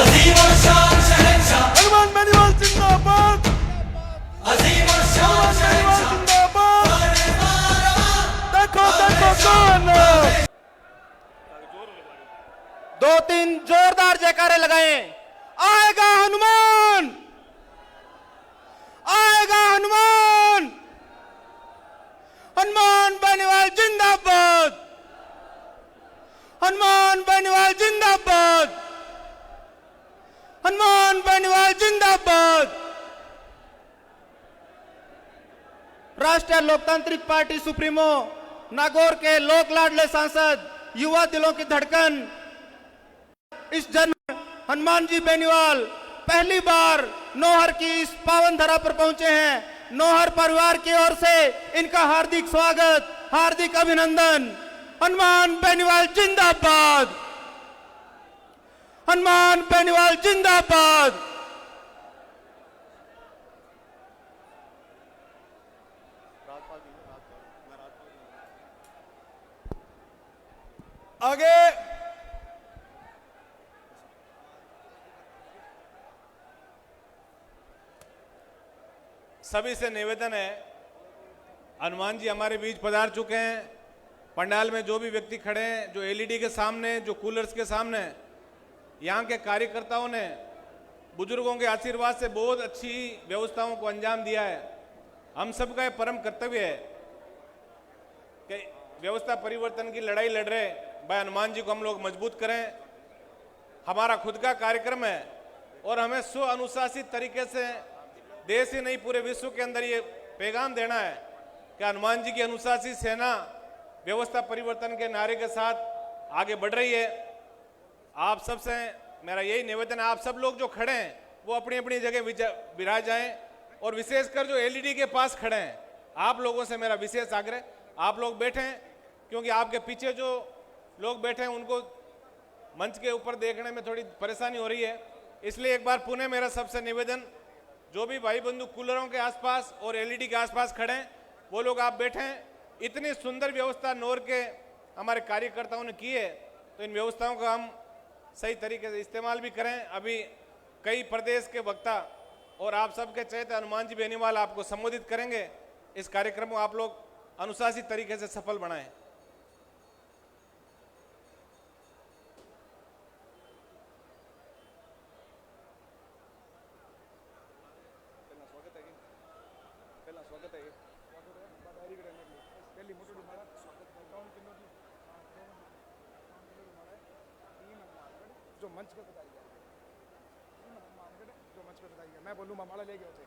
अजीम और शान शहंशाह, हनुमान बेनीवाल जिंदाबाद, अजीम और शान शहंशाह, जिंदाबाद। देखो देखो कौन, 2-3 जोरदार जयकारे लगाएं। आएगा हनुमान, आएगा हनुमान, हनुमान बेनीवाल जिंदाबाद, हनुमान बेनीवाल जिंदाबाद, हनुमान बेनीवाल जिंदाबाद। राष्ट्रीय लोकतांत्रिक पार्टी सुप्रीमो नागौर के लोक लाडले सांसद, युवा दिलों की धड़कन, इस जन्म हनुमान जी बेनीवाल पहली बार नौहर की इस पावन धरा पर पहुंचे हैं। नौहर परिवार की ओर से इनका हार्दिक स्वागत, हार्दिक अभिनंदन। हनुमान बेनीवाल जिंदाबाद, हनुमान बेनीवाल जिंदाबाद। आगे सभी से निवेदन है, हनुमान जी हमारे बीच पधार चुके हैं। पंडाल में जो भी व्यक्ति खड़े हैं, जो एलईडी के सामने, जो कूलर्स के सामने, यहाँ के कार्यकर्ताओं ने बुजुर्गों के आशीर्वाद से बहुत अच्छी व्यवस्थाओं को अंजाम दिया है। हम सबका ये परम कर्तव्य है कि व्यवस्था परिवर्तन की लड़ाई लड़ रहे भाई हनुमान जी को हम लोग मजबूत करें। हमारा खुद का कार्यक्रम है और हमें स्व अनुशासित तरीके से देश ही नहीं पूरे विश्व के अंदर ये पैगाम देना है कि हनुमान जी की अनुशासित सेना व्यवस्था परिवर्तन के नारे के साथ आगे बढ़ रही है। आप सबसे मेरा यही निवेदन है, आप सब लोग जो खड़े हैं वो अपनी अपनी जगह विराज जाएं और विशेषकर जो एलईडी के पास खड़े हैं, आप लोगों से मेरा विशेष आग्रह, आप लोग बैठें, क्योंकि आपके पीछे जो लोग बैठे हैं उनको मंच के ऊपर देखने में थोड़ी परेशानी हो रही है। इसलिए एक बार पुनः मेरा सबसे निवेदन, जो भी भाई बंधु कूलरों के आसपास और एलईडी के आसपास खड़े हैं वो लोग आप बैठें। इतनी सुंदर व्यवस्था नौर के हमारे कार्यकर्ताओं ने की है, तो इन व्यवस्थाओं का हम सही तरीके से इस्तेमाल भी करें। अभी कई प्रदेश के वक्ता और आप सबके चहेते हनुमान जी बेनीवाल आपको संबोधित करेंगे। इस कार्यक्रम को आप लोग अनुशासित तरीके से सफल बनाएं। जो मंच पे बताइए, जो मंच पे बताइए, मैं बोलूँ माला ले गए थे।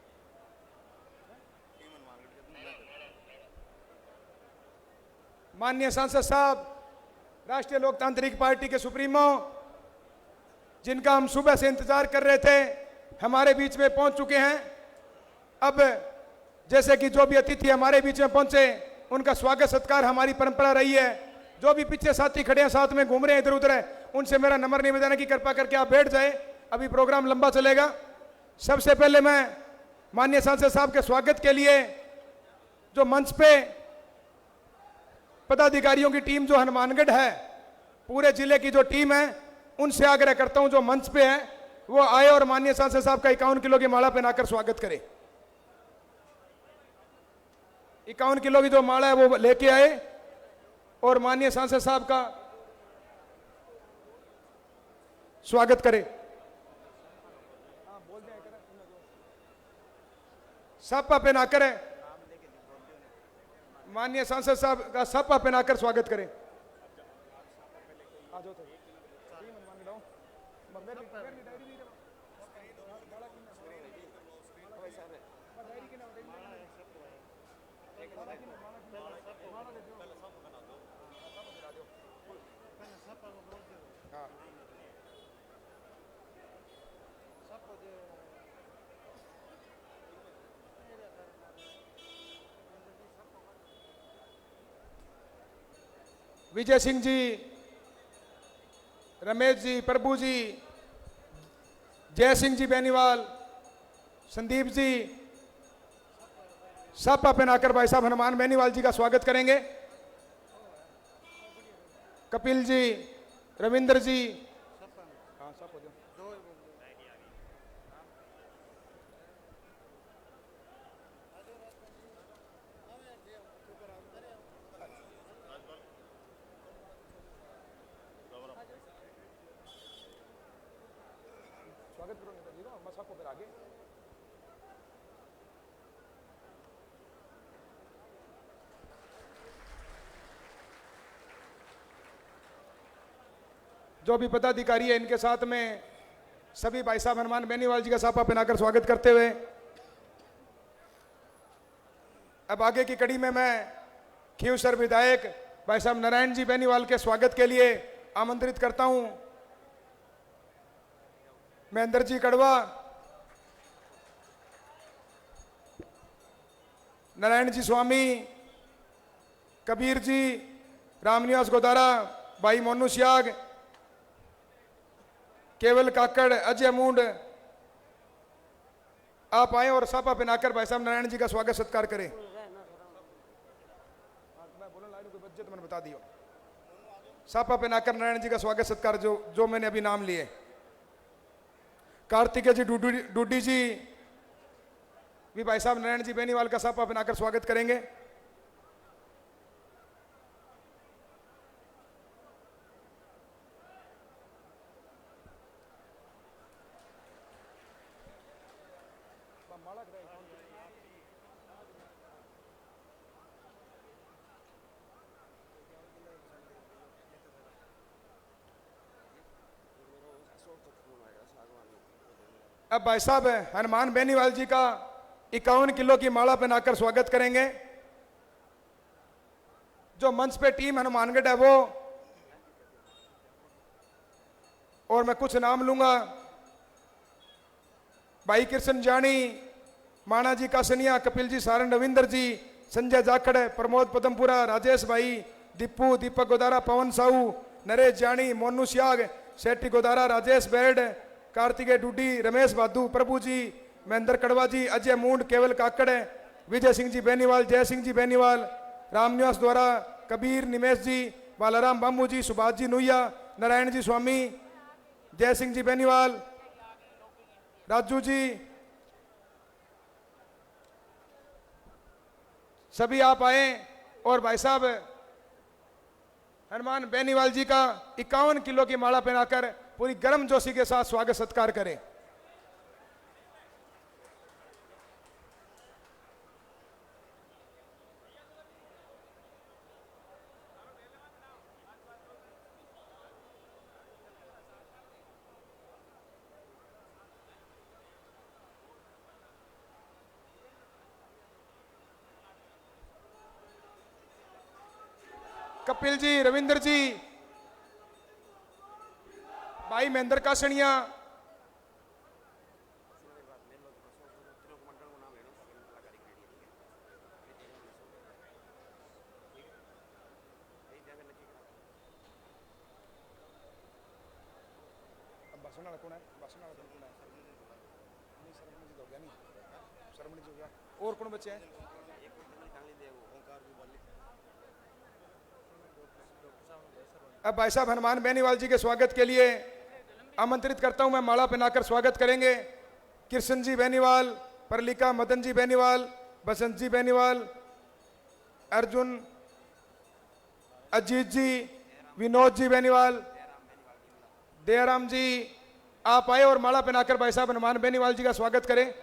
माननीय सांसद साहब, राष्ट्रीय लोकतांत्रिक पार्टी के सुप्रीमो, जिनका हम सुबह से इंतजार कर रहे थे, हमारे बीच में पहुंच चुके हैं। अब जैसे कि जो भी अतिथि हमारे बीच में पहुंचे, उनका स्वागत सत्कार हमारी परंपरा रही है। जो भी पीछे साथी खड़े हैं, साथ में घूम रहे हैं इधर उधर है, उनसे मेरा नम्र निवेदन है कि कृपा करके आप बैठ जाए, अभी प्रोग्राम लंबा चलेगा। सबसे पहले मैं माननीय सांसद साहब के स्वागत के लिए जो मंच पे पदाधिकारियों की टीम जो हनुमानगढ़ है, पूरे जिले की जो टीम है, उनसे आग्रह करता हूं जो मंच पे है वो आए और माननीय सांसद साहब का 51 किलो की माला पहनाकर स्वागत करे। 51 किलो की जो माला है वो लेके आए और माननीय सांसद साहब का स्वागत करें। सपा पहनाकर है, माननीय सांसद साहब का सपा पहनाकर स्वागत करें। विजय सिंह जी, रमेश जी, प्रभु जी, जय सिंह जी बेनीवाल, संदीप जी, सब पहनाकर भाई साहब हनुमान बेनीवाल जी का स्वागत करेंगे। कपिल जी, रविंद्र जी, स्वागत करो नेताजी का, बस आपको फिर आगे। जो भी पदाधिकारी है इनके साथ में सभी भाई साहब हनुमान बेनीवाल जी का साफा पहनाकर स्वागत करते हुए अब आगे की कड़ी में मैं खींवसर विधायक भाई साहब नारायण जी बेनीवाल के स्वागत के लिए आमंत्रित करता हूं। महेंद्र जी कड़वा, नारायण जी स्वामी, कबीर जी, रामनिवास गोदारा, भाई मोनू सियाग, केवल काकड़, अजय मूंड, आप आए और साफा पहनाकर भाई साहब नारायण जी का स्वागत सत्कार करें। तो मैंने बता दियो, साफा पहनाकर नारायण जी का स्वागत सत्कार जो मैंने अभी नाम लिए। कार्तिकेय जी डूडी जी भी भाई साहब नारायण जी बेनीवाल का साफा पहनाकर स्वागत करेंगे। अब भाई साहब हनुमान बेनीवाल जी का 51 किलो की माला पहनाकर स्वागत करेंगे। जो मंच पे टीम हनुमानगढ़ है वो, और मैं कुछ नाम लूंगा, भाई कृष्ण जानी, माना जी कासनिया, कपिल जी सारण, रविंदर जी, संजय जाखड़, प्रमोद पदमपुरा, राजेश भाई, दीपू, दीपक गोदारा, पवन साहू, नरेश जानी, मोनू सियाग, शेट्टी गोदारा, राजेश बेरड, कार्तिकेय डूडी, रमेश बादू, प्रभु जी, महेंद्र कड़वा जी, अजय मूंड, केवल काकड़, विजय सिंह जी बेनीवाल, जय सिंह जी बेनीवाल, रामनिवास द्वारा, कबीर, निमेश जी, बालाराम बामू जी, सुभाष जी नुइया, नारायण जी स्वामी, जय सिंह जी बेनीवाल, राजू जी, सभी आप आए और भाई साहब हनुमान बेनीवाल जी का 51 किलो की माला पहनाकर पूरी गर्म जोशी के साथ स्वागत सत्कार करें। कपिल जी, रविंदर जी, भाई महेंद्र कासनिया, और कौन बच्चे हैं? अब भाई साहब हनुमान बेनीवाल जी के स्वागत के लिए आमंत्रित करता हूं मैं, माला पहनाकर स्वागत करेंगे कृष्ण जी बेनीवाल, परलिका, मदन जी बेनीवाल, बसंत जी बेनीवाल, अर्जुन, अजीत जी, विनोद जी बेनीवाल, दयाराम जी, आप आए और माला पहनाकर भाई साहब हनुमान बेनीवाल जी का स्वागत करें।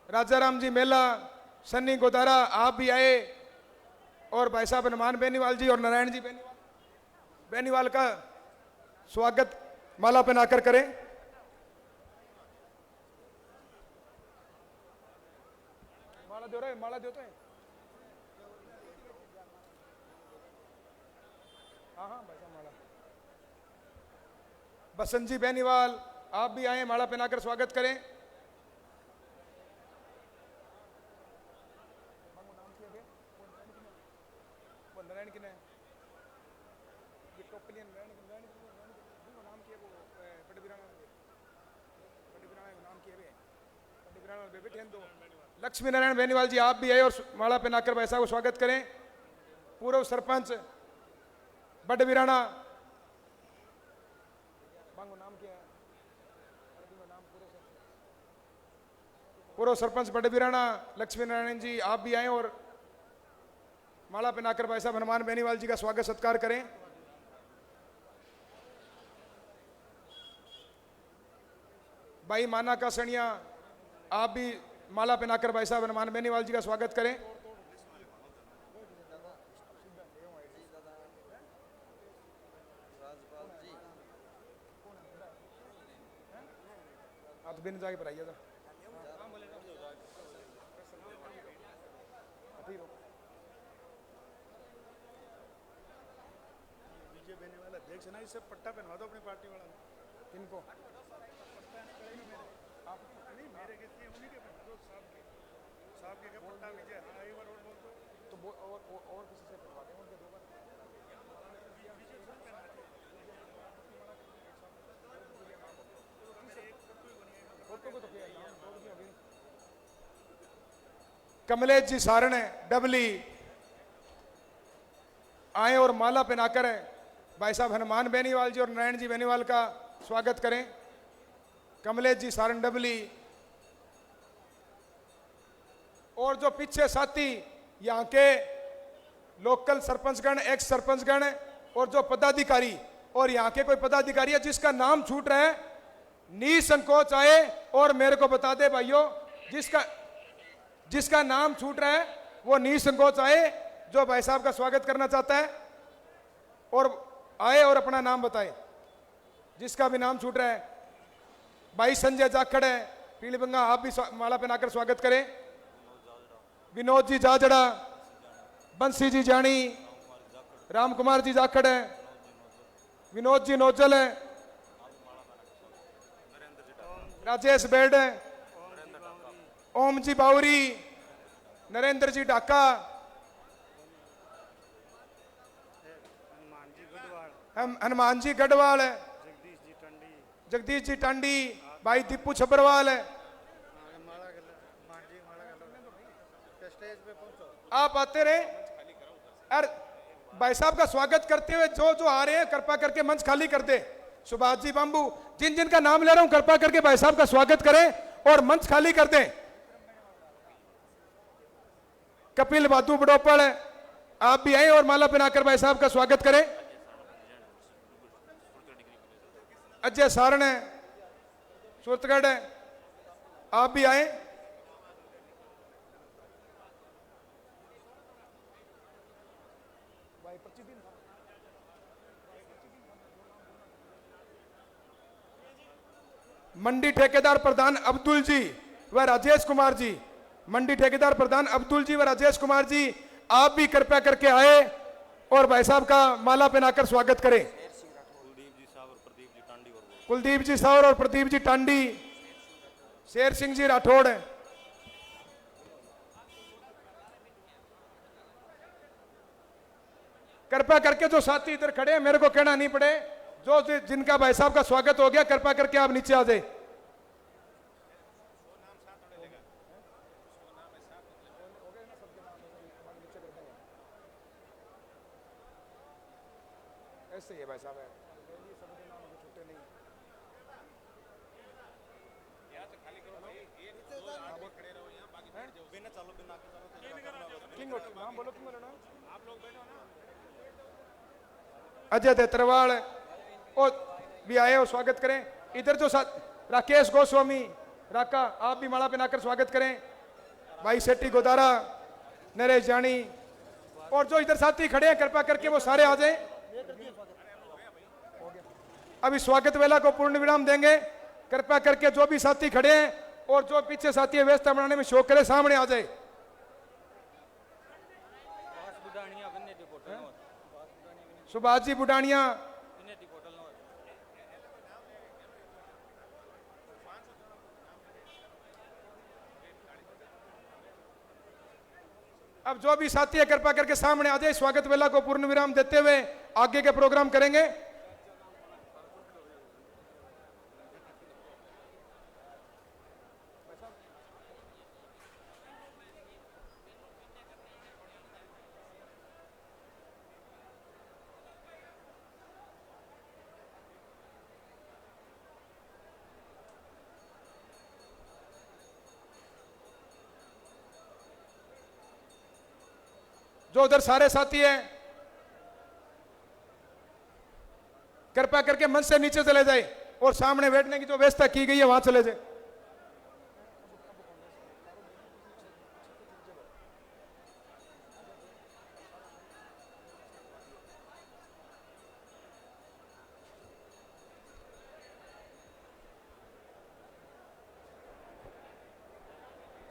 राजाराम जी मेला, सन्नी गोदारा, आप भी आए और भाई साहब हनुमान बेनीवाल जी और नारायण जी बेनीवाल का स्वागत माला पहनाकर करें। माला दो रहे, माला देते हैं। हाँ हाँ भाई साहब माला। बसंत जी बेनीवाल, आप भी आए, माला पहनाकर स्वागत करें। नारायण की ये टोपलियन नारायण नाम किए वो नाम किए बेटे दो। लक्ष्मी नारायण बेनीवाल जी, आप भी आए और माला पहनाकर वैसा को स्वागत करें। पूर्व सरपंच बड़वीराना, नाम क्या है? पूर्व सरपंच बड़वीराना लक्ष्मी नारायण जी, आप भी आए और माला पहनाकर भाई साहब हनुमान बेनीवाल जी का स्वागत सत्कार करें। भाई माना का सणिया, आप भी माला पहनाकर भाई साहब हनुमान बेनीवाल जी का स्वागत करें। आप तो बिन जाके पर आइए। अध्यक्ष ना इससे पट्टा पहनवा दो अपनी पार्टी वाला। किनको? आप नहीं मेरे के उन्हीं के पहनवा दो, साहब के पट्टा विजय। हाँ एक बार और बोल दो तो और किसी से करवा दें उनके 2 बार। कमलेश जी सारण डबली आए और माला पहनाकर भाई साहब हनुमान बेनीवाल जी और नारायण जी बेनीवाल का स्वागत करें। कमलेश जी सारण डबली और जो पीछे साथी यहाँ के लोकल सरपंचगण, एक्स सरपंचगण और जो पदाधिकारी और यहाँ के कोई पदाधिकारी है जिसका नाम छूट रहा है, निसंकोच आए और मेरे को बता दे भाइयों। जिसका नाम छूट रहा है वो निसंकोच आए, जो भाई साहब का स्वागत करना चाहता है और आए और अपना नाम बताए। जिसका भी नाम छूट रहा है, भाई संजय जाखड़ है पीलीबंगा, आप भी माला पहनाकर स्वागत करें। विनोद जी जाजड़ा, बंसी जी जानी, राम कुमार जी जाखड़ है, विनोद जी नोजल है, राजेश बेड है, ओम जी बावरी, नरेंद्र जी ढाका, हनुमान जी गढ़वाल है, जगदीश जी टांडी, भाई दीपू छबरवाल है। आप आते रहे और भाई साहब का स्वागत करते हुए जो जो आ रहे हैं कृपा करके मंच खाली कर दे। सुभाष जी बाम्बू, जिन जिन का नाम ले रहा हूं कृपा करके भाई साहब का स्वागत करें और मंच खाली कर दें। कपिल बादू बड़ोपड़, आप भी आए और माला पहनाकर भाई साहब का स्वागत करें। अजय सारण है सूरतगढ़ है, आप भी आए। मंडी ठेकेदार प्रधान अब्दुल जी व राजेश कुमार जी, मंडी ठेकेदार प्रधान अब्दुल जी व राजेश कुमार जी, आप भी कृपया करके आए और भाई साहब का माला पहनाकर स्वागत करें। कुलदीप जी सावर और प्रदीप जी टांडी, शेर सिंह जी राठौड़ है। कृपया करके जो साथी इधर खड़े हैं, मेरे को कहना नहीं पड़े, जो जिनका भाई साहब का स्वागत हो गया कृपया करके आप नीचे आ जाए। ऐसे ही है भाई साहब है। अजय देत्रवाल और भी आए और स्वागत करें। इधर जो साथ राकेश गोस्वामी राका, आप भी माला पहनाकर स्वागत करें। भाई सेठी गोदारा, नरेश जानी और जो इधर साथी खड़े हैं कृपया करके वो सारे आ जाएं। अभी स्वागत वेला को पूर्ण विराम देंगे। कृपया करके जो भी साथी खड़े हैं और जो पीछे साथी व्यवस्था बनाने में शौक करे सामने आ जाए। सुभाष जी बुडानिया, अब जो भी साथी है कृपया करके सामने आ जाए। स्वागत वेला को पूर्ण विराम देते हुए आगे के प्रोग्राम करेंगे। जो उधर सारे साथी हैं कृपया करके मंच से नीचे चले जाए। और सामने बैठने की जो व्यवस्था की गई है वहां चले जाए।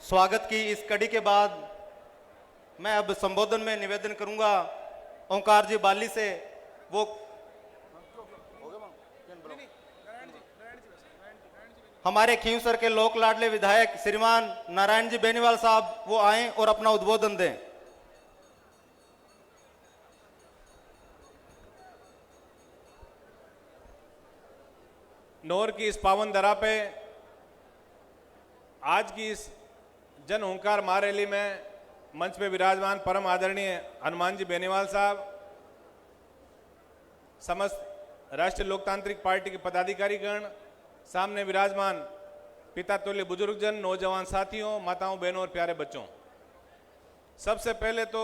स्वागत की इस कड़ी के बाद मैं अब संबोधन में निवेदन करूंगा ओंकार जी बाली से। वो हमारे खींवसर के लोक लाडले विधायक श्रीमान नारायण जी बेनीवाल साहब वो आए और अपना उद्बोधन दें। नौर की इस पावन धरा पे आज की इस जन ओंकार महारैली में मंच पे विराजमान परम आदरणीय हनुमान जी बेनीवाल साहब, समस्त राष्ट्रीय लोकतांत्रिक पार्टी के पदाधिकारीगण, सामने विराजमान पिता तुल्य बुजुर्गजन, नौजवान साथियों, माताओं, बहनों और प्यारे बच्चों, सबसे पहले तो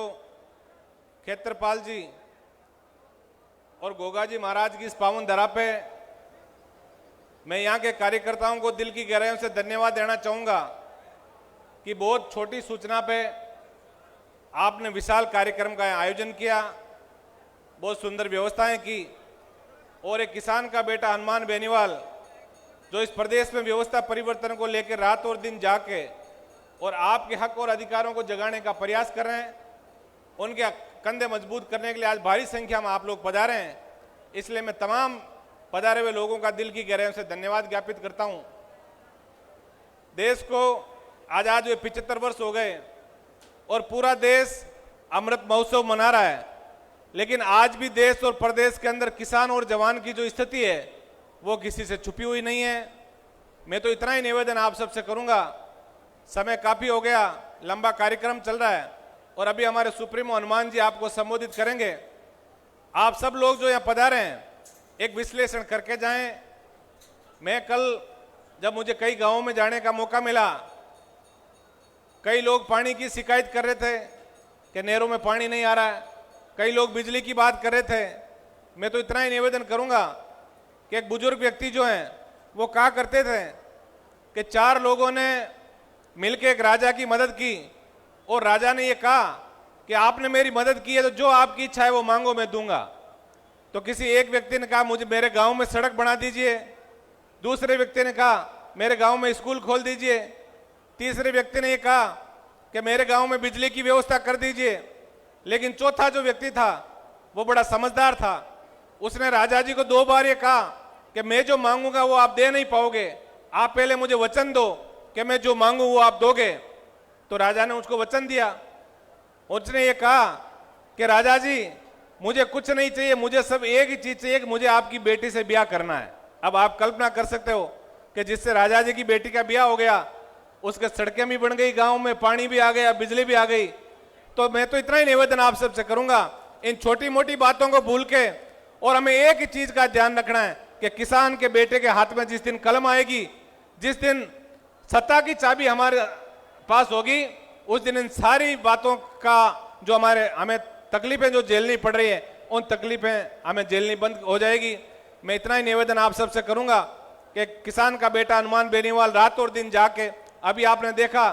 खेत्रपाल जी और गोगा जी महाराज की इस पावन धरा पे मैं यहाँ के कार्यकर्ताओं को दिल की गहराइयों से धन्यवाद देना चाहूंगा कि बहुत छोटी सूचना पे आपने विशाल कार्यक्रम का आयोजन किया, बहुत सुंदर व्यवस्थाएं की और एक किसान का बेटा हनुमान बेनीवाल जो इस प्रदेश में व्यवस्था परिवर्तन को लेकर रात और दिन जाके और आपके हक और अधिकारों को जगाने का प्रयास कर रहे हैं, उनके कंधे मजबूत करने के लिए आज भारी संख्या में आप लोग पधारे हैं। इसलिए मैं तमाम पधारे हुए लोगों का दिल की गहराइयों से धन्यवाद ज्ञापित करता हूं। देश को आजाद हुए 75 वर्ष हो गए और पूरा देश अमृत महोत्सव मना रहा है, लेकिन आज भी देश और प्रदेश के अंदर किसान और जवान की जो स्थिति है वो किसी से छुपी हुई नहीं है। मैं तो इतना ही निवेदन आप सबसे करूंगा, समय काफी हो गया, लंबा कार्यक्रम चल रहा है और अभी हमारे सुप्रीमो हनुमान जी आपको संबोधित करेंगे। आप सब लोग जो यहाँ पधारे हैं एक विश्लेषण करके जाएं। मैं कल जब मुझे कई गांवों में जाने का मौका मिला, कई लोग पानी की शिकायत कर रहे थे कि नहरों में पानी नहीं आ रहा है, कई लोग बिजली की बात कर रहे थे। मैं तो इतना ही निवेदन करूंगा कि एक बुजुर्ग व्यक्ति जो हैं वो कहा करते थे कि 4 लोगों ने मिलकर एक राजा की मदद की और राजा ने ये कहा कि आपने मेरी मदद की है तो जो आपकी इच्छा है वो मांगो, मैं दूंगा। तो किसी एक व्यक्ति ने कहा मुझे मेरे गांव में सड़क बना दीजिए, दूसरे व्यक्ति ने कहा मेरे गांव में स्कूल खोल दीजिए, तीसरे व्यक्ति ने ये कहा कि मेरे गांव में बिजली की व्यवस्था कर दीजिए। लेकिन चौथा जो व्यक्ति था वो बड़ा समझदार था, उसने राजा जी को 2 बार ये कहा कि मैं जो मांगूंगा वो आप दे नहीं पाओगे, आप पहले मुझे वचन दो कि मैं जो मांगू वो आप दोगे। तो राजा ने उसको वचन दिया, उसने ये कहा कि राजा जी मुझे कुछ नहीं चाहिए, मुझे सब एक ही चीज चाहिए कि मुझे आपकी बेटी से ब्याह करना है। अब आप कल्पना कर सकते हो कि जिससे राजा जी की बेटी का ब्याह हो गया उसके सड़कें भी बन गई, गांव में पानी भी आ गया, बिजली भी आ गई। तो मैं तो इतना ही निवेदन आप सबसे करूंगा, इन छोटी मोटी बातों को भूल के और हमें एक ही चीज का ध्यान रखना है कि किसान के बेटे के हाथ में जिस दिन कलम आएगी, जिस दिन सत्ता की चाबी हमारे पास होगी, उस दिन इन सारी बातों का जो हमें तकलीफें जो झेलनी पड़ रही है उन तकलीफें हमें झेलनी बंद हो जाएगी। मैं इतना ही निवेदन आप सबसे करूंगा कि किसान का बेटा हनुमान बेनीवाल रात और दिन जाके, अभी आपने देखा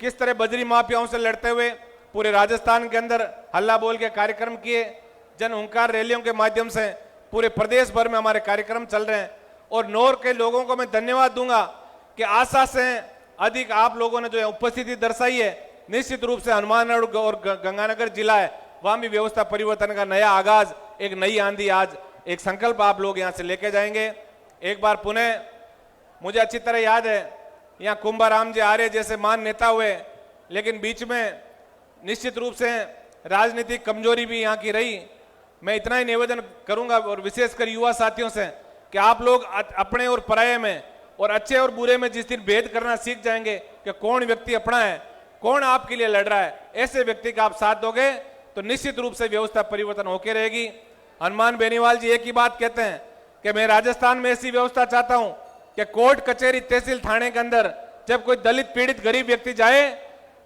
किस तरह बजरी माफियाओं से लड़ते हुए पूरे राजस्थान के अंदर हल्ला बोल के कार्यक्रम किए, जन ओंकार रैलियों के माध्यम से पूरे प्रदेश भर में हमारे कार्यक्रम चल रहे हैं। और नौर के लोगों को मैं धन्यवाद दूंगा कि आशा से अधिक आप लोगों ने जो उपस्थिति दर्शाई है। निश्चित रूप से हनुमानगढ़ और गंगानगर जिला है, वहां भी व्यवस्था परिवर्तन का नया आगाज, एक नई आंधी, आज एक संकल्प आप लोग यहां से लेके जाएंगे। एक बार पुनः मुझे अच्छी तरह याद है यहाँ कुंभाराम जी आर्य जैसे महान नेता हुए, लेकिन बीच में निश्चित रूप से राजनीतिक कमजोरी भी यहाँ की रही। मैं इतना ही निवेदन करूंगा और विशेषकर युवा साथियों से कि आप लोग अपने और पराये में और अच्छे और बुरे में जिस दिन भेद करना सीख जाएंगे कि कौन व्यक्ति अपना है, कौन आपके लिए लड़ रहा है, ऐसे व्यक्ति का आप साथ दोगे तो निश्चित रूप से व्यवस्था परिवर्तन होकर रहेगी। हनुमान बेनीवाल जी एक ही बात कहते हैं कि मैं राजस्थान में ऐसी व्यवस्था चाहता हूं कि कोर्ट कचहरी तहसील थाने के अंदर जब कोई दलित पीड़ित गरीब व्यक्ति जाए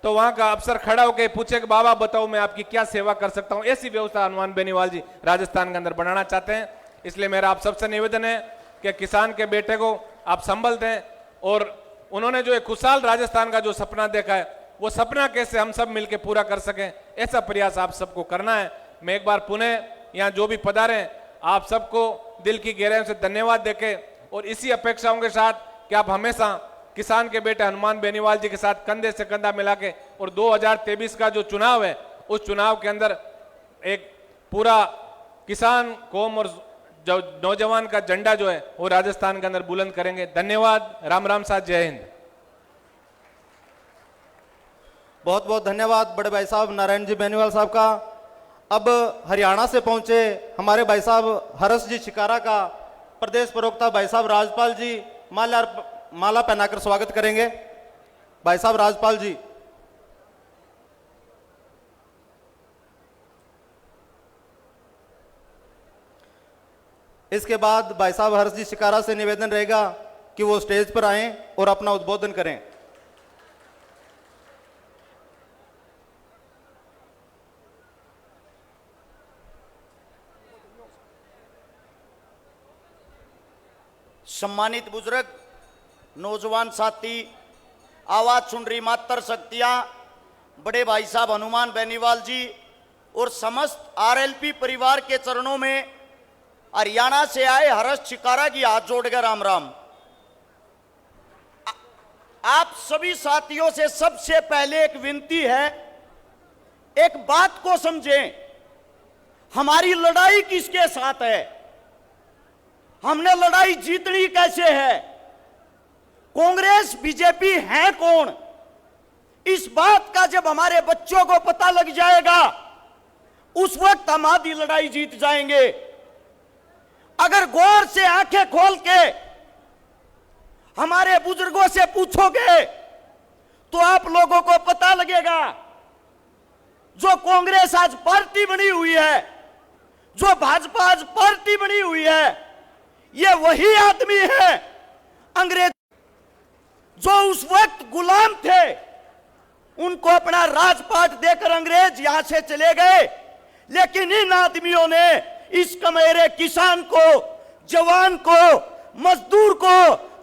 तो वहां का अफसर खड़ा होकर पूछे कि बाबा बताओ मैं आपकी क्या सेवा कर सकता हूं। ऐसी व्यवस्था हनुमान बेनीवाल जी राजस्थान के अंदर बनाना चाहते हैं। इसलिए मेरा आप सबसे निवेदन है कि कि किसान के बेटे को आप संभल दें, और उन्होंने जो एक खुशहाल राजस्थान का जो सपना देखा है वो सपना कैसे हम सब मिलकर पूरा कर सकें, ऐसा प्रयास आप सबको करना है। मैं एक बार पुनः यहाँ जो भी पधारे आप सबको दिल की गहराइयों से धन्यवाद देके और इसी अपेक्षाओं के साथ कि आप हमेशा किसान के बेटे हनुमान बेनीवाल जी के साथ कंधे से कंधा मिला के, और 2023 का जो चुनाव है उस चुनाव के अंदर एक पूरा किसान कौम और जो नौजवान का झंडा जो है वो राजस्थान के अंदर बुलंद करेंगे। धन्यवाद। राम राम साथ, जय हिंद। बहुत बहुत धन्यवाद बड़े भाई साहब नारायण जी बेनीवाल साहब का। अब हरियाणा से पहुंचे हमारे भाई साहब हरस जी शिकारा का प्रदेश प्रवक्ता भाई साहब राजपाल जी माला पहनाकर स्वागत करेंगे। भाई साहब राजपाल जी। इसके बाद भाई साहब हर्ष जी शिकारा से निवेदन रहेगा कि वो स्टेज पर आएं और अपना उद्बोधन करें। सम्मानित बुजुर्ग, नौजवान साथी, आवाज सुन रही मातर शक्तियां, बड़े भाई साहब हनुमान बेनीवाल जी और समस्त आरएलपी परिवार के चरणों में हरियाणा से आए हर्ष शिकारा की हाथ जोड़कर राम राम। आप सभी साथियों से सबसे पहले एक विनती है, एक बात को समझें, हमारी लड़ाई किसके साथ है, हमने लड़ाई जीतनी कैसे है, कांग्रेस बीजेपी है कौन, इस बात का जब हमारे बच्चों को पता लग जाएगा उस वक्त हम आधी लड़ाई जीत जाएंगे। अगर गौर से आंखें खोल के हमारे बुजुर्गों से पूछोगे तो आप लोगों को पता लगेगा जो कांग्रेस आज पार्टी बनी हुई है, जो भाजपा आज पार्टी बनी हुई है, ये वही आदमी है अंग्रेज जो उस वक्त गुलाम थे, उनको अपना राजपाट देकर अंग्रेज यहां से चले गए। लेकिन इन आदमियों ने इस कमेरे किसान को, जवान को, मजदूर को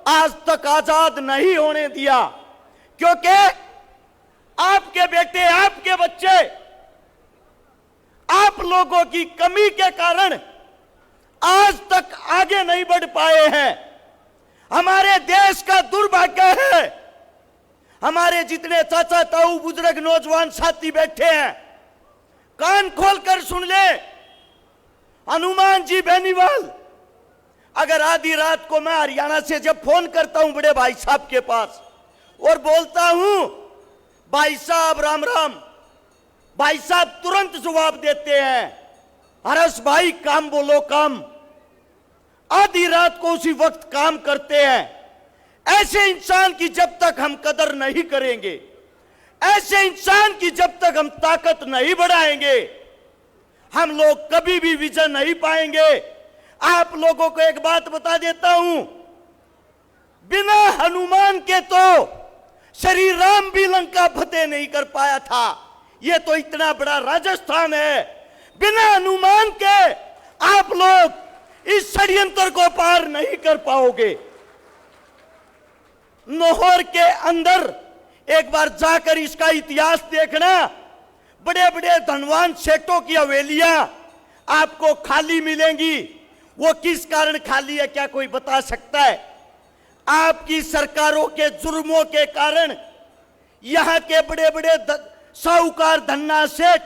आज तक आजाद नहीं होने दिया, क्योंकि आपके बेटे, आपके बच्चे, आप लोगों की कमी के कारण आज तक आगे नहीं बढ़ पाए हैं। हमारे देश का दुर्भाग्य है, हमारे जितने चाचा ताऊ बुजुर्ग नौजवान साथी बैठे हैं, कान खोलकर सुन ले, हनुमान जी बेनीवाल, अगर आधी रात को मैं हरियाणा से जब फोन करता हूं बड़े भाई साहब के पास और बोलता हूं भाई साहब राम राम, भाई साहब तुरंत जवाब देते हैं, हरस भाई काम बोलो काम, आधी रात को उसी वक्त काम करते हैं। ऐसे इंसान की जब तक हम कदर नहीं करेंगे, ऐसे इंसान की जब तक हम ताकत नहीं बढ़ाएंगे, हम लोग कभी भी विजय नहीं पाएंगे। आप लोगों को एक बात बता देता हूं, बिना हनुमान के तो श्री राम भी लंका फतेह नहीं कर पाया था। यह तो इतना बड़ा राजस्थान है, बिना हनुमान के आप लोग इस षड्यंत्र को पार नहीं कर पाओगे। नौहर के अंदर एक बार जाकर इसका इतिहास देखना, बड़े बड़े धनवान सेठों की हवेलियां आपको खाली मिलेंगी। वो किस कारण खाली है, क्या कोई बता सकता है? आपकी सरकारों के जुर्मों के कारण यहां के बड़े बड़े साहूकार धन्ना सेठ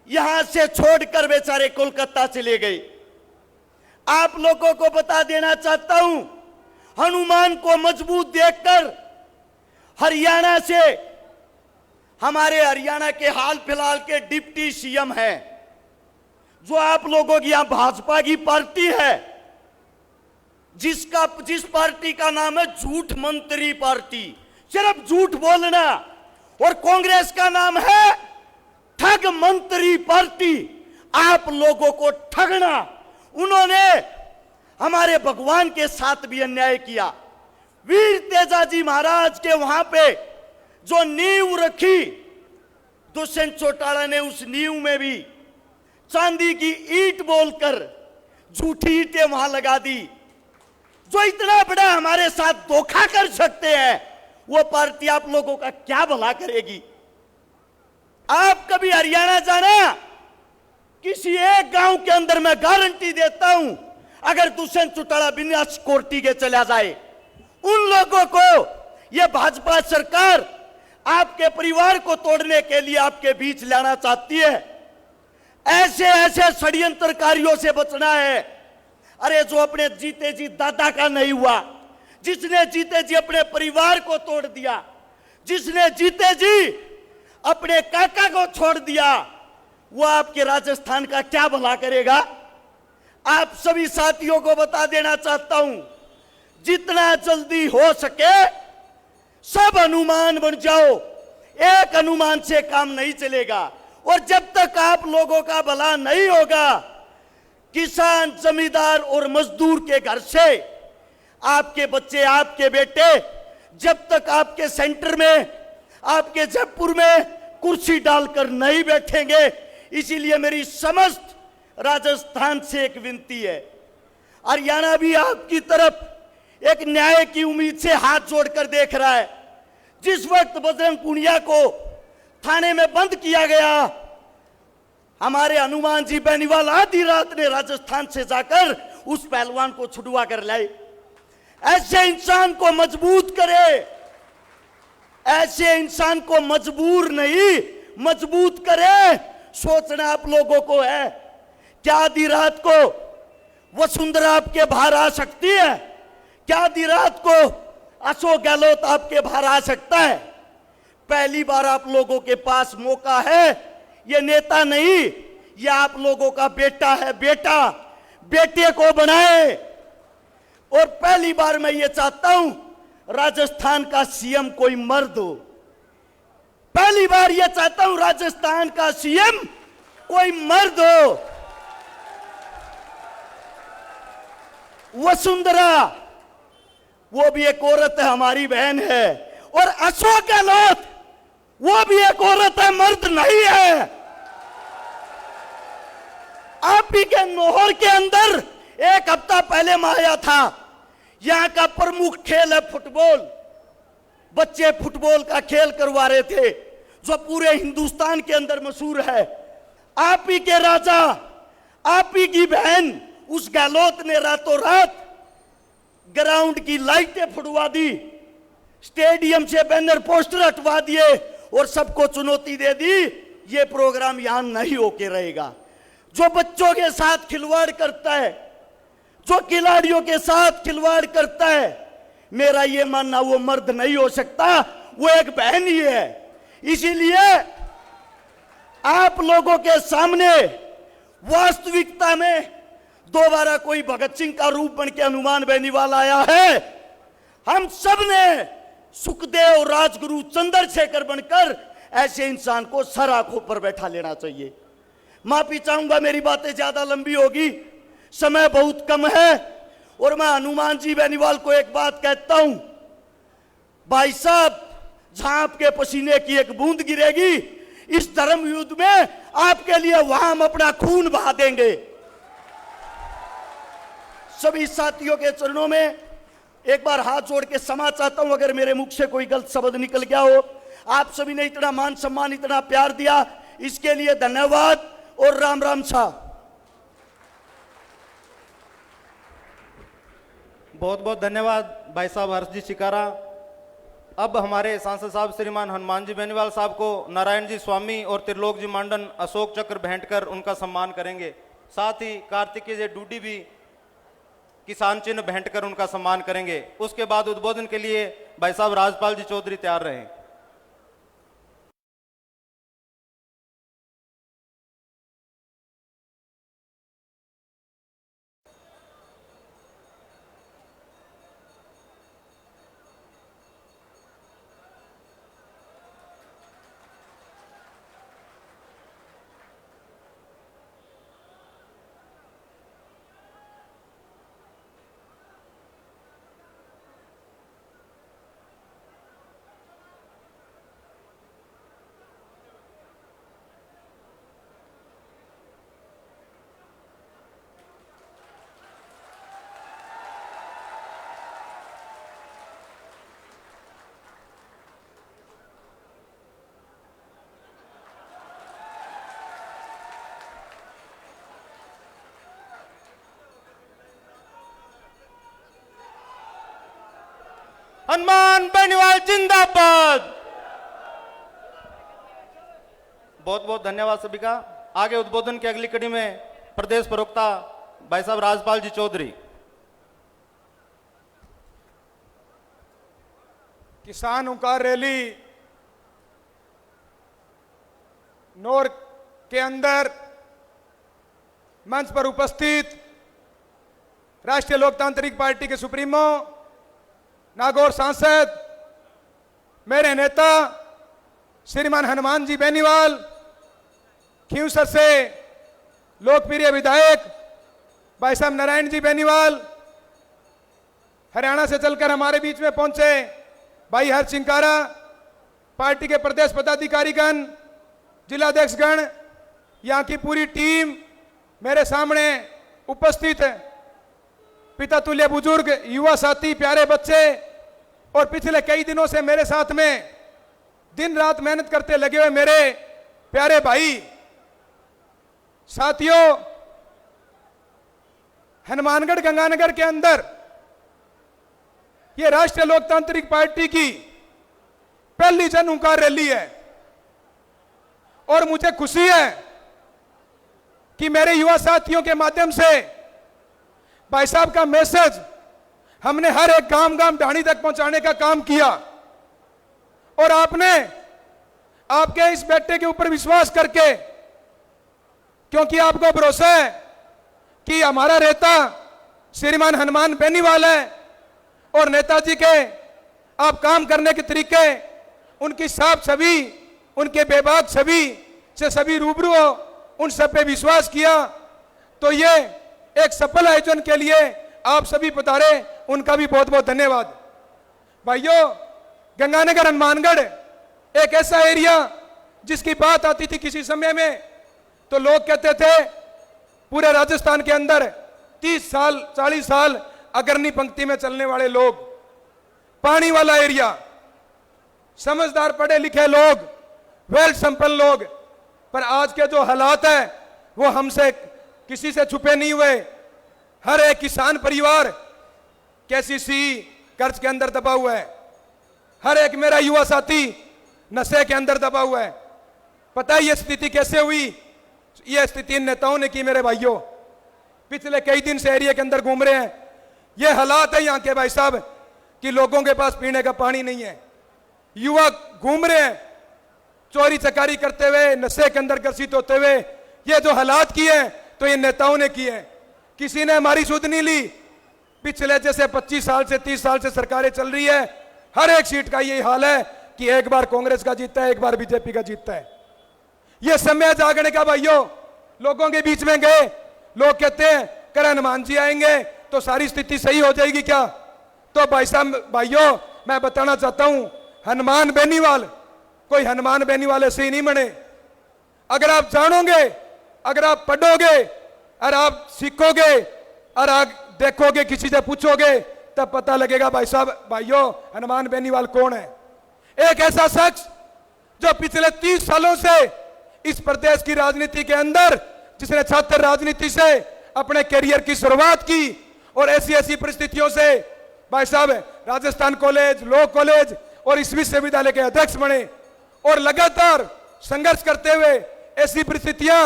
यहां से छोड़कर बेचारे कोलकाता चले गए। आप लोगों को बता देना चाहता हूं, हनुमान को मजबूत देखकर हरियाणा से, हमारे हरियाणा के हाल फिलहाल के डिप्टी सीएम हैं, जो आप लोगों की यहां भाजपा की पार्टी है, जिस पार्टी का नाम है झूठ मंत्री पार्टी, सिर्फ झूठ बोलना, और कांग्रेस का नाम है ठग मंत्री पार्टी, आप लोगों को ठगना। उन्होंने हमारे भगवान के साथ भी अन्याय किया। वीर तेजाजी महाराज के वहां पे जो नींव रखी, दुष्यंत चौटाला ने उस नींव में भी चांदी की ईंट बोलकर झूठी ईंटें वहां लगा दी। जो इतना बड़ा हमारे साथ धोखा कर सकते हैं, वो पार्टी आप लोगों का क्या भला करेगी? आप कभी हरियाणा जाना, किसी एक गांव के अंदर मैं गारंटी देता हूं, अगर दुष्यंत चौटाला बिना सिक्योरिटी के चला जाए, उन लोगों को यह भाजपा सरकार आपके परिवार को तोड़ने के लिए आपके बीच लाना चाहती है। ऐसे ऐसे षड्यंत्रकारियों से बचना है। अरे जो अपने जीते जी दादा का नहीं हुआ, जिसने जीते जी अपने परिवार को तोड़ दिया, जिसने जीते जी अपने काका को छोड़ दिया, वो आपके राजस्थान का क्या भला करेगा? आप सभी साथियों को बता देना चाहता हूं, जितना जल्दी हो सके सब अनुमान बन जाओ। एक अनुमान से काम नहीं चलेगा, और जब तक आप लोगों का भला नहीं होगा, किसान, जमींदार और मजदूर के घर से आपके बच्चे, आपके बेटे जब तक आपके सेंटर में, आपके जयपुर में कुर्सी डालकर नहीं बैठेंगे, इसीलिए मेरी समस्त राजस्थान से एक विनती है। हरियाणा भी आपकी तरफ एक न्याय की उम्मीद से हाथ जोड़कर देख रहा है। जिस वक्त बजरंग पुनिया को थाने में बंद किया गया, हमारे हनुमान जी बेनीवाल आधी रात ने राजस्थान से जाकर उस पहलवान को छुड़वा कर लाए। ऐसे इंसान को मजबूत करे, ऐसे इंसान को मजबूर नहीं मजबूत करे, सोचना आप लोगों को है। क्या आधी रात को वसुंधरा आपके बाहर आ सकती है? क्या आधी रात को अशोक गहलोत आपके बाहर आ सकता है? पहली बार आप लोगों के पास मौका है। ये नेता नहीं, ये आप लोगों का बेटा है। बेटा बेटे को बनाए। और पहली बार मैं ये चाहता हूं राजस्थान का सीएम कोई मर्द हो। पहली बार ये चाहता हूं राजस्थान का सीएम कोई मर्द हो। वसुंधरा वो भी एक औरत है, हमारी बहन है। और अशोक गहलोत वो भी एक औरत है, मर्द नहीं है। आप ही के नौहर के अंदर एक हफ्ता पहले मैं आया था। यहां का प्रमुख खेल है फुटबॉल। बच्चे फुटबॉल का खेल करवा रहे थे, जो पूरे हिंदुस्तान के अंदर मशहूर है। आप ही के राजा, आप ही की बहन उस गहलोत ने रातों रात ग्राउंड की लाइटें फुटवा दी, स्टेडियम से बैनर पोस्टर हटवा दिए और सबको चुनौती दे दी, ये प्रोग्राम यहां नहीं होके रहेगा। जो बच्चों के साथ खिलवाड़ करता है, जो खिलाड़ियों के साथ खिलवाड़ करता है, मेरा ये मानना वो मर्द नहीं हो सकता, वो एक बहन ही है। इसीलिए आप लोगों के सामने वास्तविकता में दोबारा कोई भगत सिंह का रूप बन के हनुमान बेनीवाल आया है। हम सब ने सुखदेव, राजगुरु, चंद्रशेखर बनकर ऐसे इंसान को सर आंखों पर बैठा लेना चाहिए। माफी चाहूंगा, मेरी बातें ज्यादा लंबी होगी, समय बहुत कम है। और मैं हनुमान जी बेनीवाल को एक बात कहता हूं, भाई साहब, जहां आपके पसीने की एक बूंद गिरेगी इस धर्म युद्ध में, आपके लिए वहां हम अपना खून बहा देंगे। सभी साथियों के चरणों में एक बार हाथ जोड़ के क्षमा चाहता हूं अगर मेरे मुख से कोई गलत शब्द निकल गया हो। आप सभी ने इतना मान सम्मान, इतना प्यार दिया, इसके लिए धन्यवाद और राम राम साहब। बहुत बहुत धन्यवाद भाई साहब हर्ष जी शिकारा। अब हमारे सांसद साहब श्रीमान हनुमान जी बेनीवाल साहब को नारायण जी स्वामी और त्रिलोक जी मांडन अशोक चक्र भेंट कर उनका सम्मान करेंगे। साथ ही कार्तिकेय जी डूडी भी किसान चिन्ह भेंट कर उनका सम्मान करेंगे। उसके बाद उद्बोधन के लिए भाई साहब राजपाल जी चौधरी तैयार रहें। हनुमान बेनीवाल जिंदाबाद। बहुत बहुत धन्यवाद सभी का। आगे उद्बोधन की अगली कड़ी में प्रदेश प्रवक्ता भाई साहब राजपाल जी चौधरी। किसान हुंकार रैली नौर के अंदर मंच पर उपस्थित राष्ट्रीय लोकतांत्रिक पार्टी के सुप्रीमो नागौर सांसद मेरे नेता श्रीमान हनुमान जी बेनीवाल, खींवसर से लोकप्रिय विधायक भाई साहब नारायण जी बेनीवाल, हरियाणा से चलकर हमारे बीच में पहुंचे भाई हर चिंकारा, पार्टी के प्रदेश पदाधिकारीगण, जिलाध्यक्षगण, यहाँ की पूरी टीम मेरे सामने उपस्थित है, पिता तुल्य बुजुर्ग, युवा साथी, प्यारे बच्चे और पिछले कई दिनों से मेरे साथ में दिन रात मेहनत करते लगे हुए मेरे प्यारे भाई साथियों। हनुमानगढ़ गंगानगर के अंदर यह राष्ट्रीय लोकतांत्रिक पार्टी की पहली जन हुंकार रैली है और मुझे खुशी है कि मेरे युवा साथियों के माध्यम से भाई साहब का मैसेज हमने हर एक गांव गांव ढाणी तक पहुंचाने का काम किया और आपने आपके इस बेटे के ऊपर विश्वास करके, क्योंकि आपको भरोसा है कि हमारा नेता श्रीमान हनुमान बेनीवाल है और नेताजी के आप काम करने के तरीके, उनकी साफ छवि, उनके बेबाक छवि से सभी रूबरू हो, उन सब पे विश्वास किया, तो ये एक सफल आयोजन के लिए आप सभी पधारे, उनका भी बहुत बहुत धन्यवाद। भाइयों, गंगानगर हनुमानगढ़ एक ऐसा एरिया जिसकी बात आती थी किसी समय में तो लोग कहते थे पूरे राजस्थान के अंदर 30 साल 40 साल अग्रणी पंक्ति में चलने वाले लोग, पानी वाला एरिया, समझदार पढ़े लिखे लोग, वेल संपन्न लोग, पर आज के जो हालात है वो हमसे किसी से छुपे नहीं हुए। हर एक किसान परिवार केसीसी कर्ज के अंदर दबा हुआ है, हर एक मेरा युवा साथी नशे के अंदर दबा हुआ है। पता है ये स्थिति कैसे हुई? ये स्थिति इन नेताओं ने की मेरे भाइयों। पिछले कई दिन से एरिया के अंदर घूम रहे हैं, ये हालात है यहाँ के भाई साहब कि लोगों के पास पीने का पानी नहीं है, युवा घूम रहे हैं चोरी चकारी करते हुए, नशे के अंदर ग्रसित होते हुए। ये जो हालात किए हैं तो ये नेताओं ने किए हैं, किसी ने हमारी सुध नहीं ली। पिछले जैसे 25 साल से 30 साल से सरकारें चल रही है, हर एक सीट का यही हाल है कि एक बार कांग्रेस का जीतता है, एक बार बीजेपी का जीतता है। ये समय जागने का भाइयों, लोगों के बीच में गए, लोग कहते हैं कर हनुमान जी आएंगे तो सारी स्थिति सही हो जाएगी क्या? तो भाई साहब भाइयों, मैं बताना चाहता हूं, हनुमान बेनीवाल कोई हनुमान बेनीवाल ऐसे ही नहीं बने। अगर आप जानोगे, अगर आप पढ़ोगे और आप सीखोगे और आप देखोगे, किसी से पूछोगे, तब पता लगेगा भाई साहब भाइयों हनुमान बेनीवाल कौन है। एक ऐसा शख्स जो पिछले 30 सालों से इस प्रदेश की राजनीति के अंदर, जिसने छात्र राजनीति से अपने करियर की शुरुआत की और ऐसी ऐसी परिस्थितियों से भाई साहब राजस्थान कॉलेज, लॉ कॉलेज और इस विश्वविद्यालय के अध्यक्ष बने और लगातार संघर्ष करते हुए ऐसी परिस्थितियां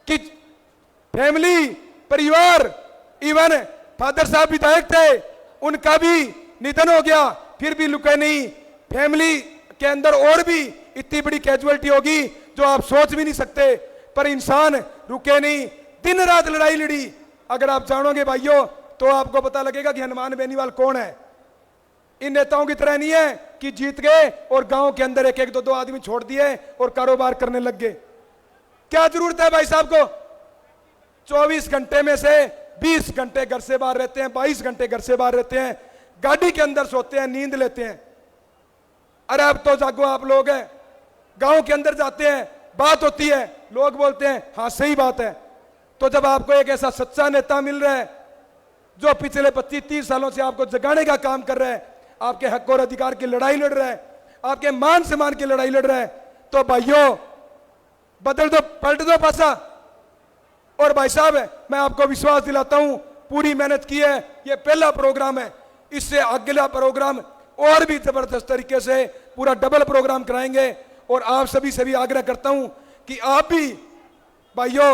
कि फैमिली, परिवार, इवन फादर साहब विधायक थे, उनका भी निधन हो गया, फिर भी लुके नहीं। फैमिली के अंदर और भी इतनी बड़ी कैजुअलिटी होगी जो आप सोच भी नहीं सकते, पर इंसान रुके नहीं, दिन रात लड़ाई लड़ी। अगर आप जानोगे भाइयों तो आपको पता लगेगा कि हनुमान बेनीवाल कौन है। इन नेताओं की तरह नहीं है कि जीत गए और गांव के अंदर एक एक दो दो आदमी छोड़ दिए और कारोबार करने लग गए। क्या जरूरत है भाई साहब को? 24 घंटे में से 20 घंटे घर से बाहर रहते हैं, 22 घंटे घर से बाहर रहते हैं, गाड़ी के अंदर सोते हैं, नींद लेते हैं। अरे अब तो जागो आप लोग हैं, गांव के अंदर जाते हैं, बात होती है, लोग बोलते हैं हाँ सही बात है। तो जब आपको एक ऐसा सच्चा नेता मिल रहा है जो पिछले 25-30 सालों से आपको जगाने का काम कर रहा है, आपके हक और अधिकार की लड़ाई लड़ रहा है, आपके मान सम्मान की लड़ाई लड़ रहा है, तो भाइयों बदल दो, पलट दो पासा। और भाई साहब मैं आपको विश्वास दिलाता हूं, पूरी मेहनत की है, ये पहला प्रोग्राम है, इससे अगला प्रोग्राम और भी जबरदस्त तरीके से पूरा डबल प्रोग्राम कराएंगे। और आप सभी आग्रह करता हूं कि आप भी भाइयों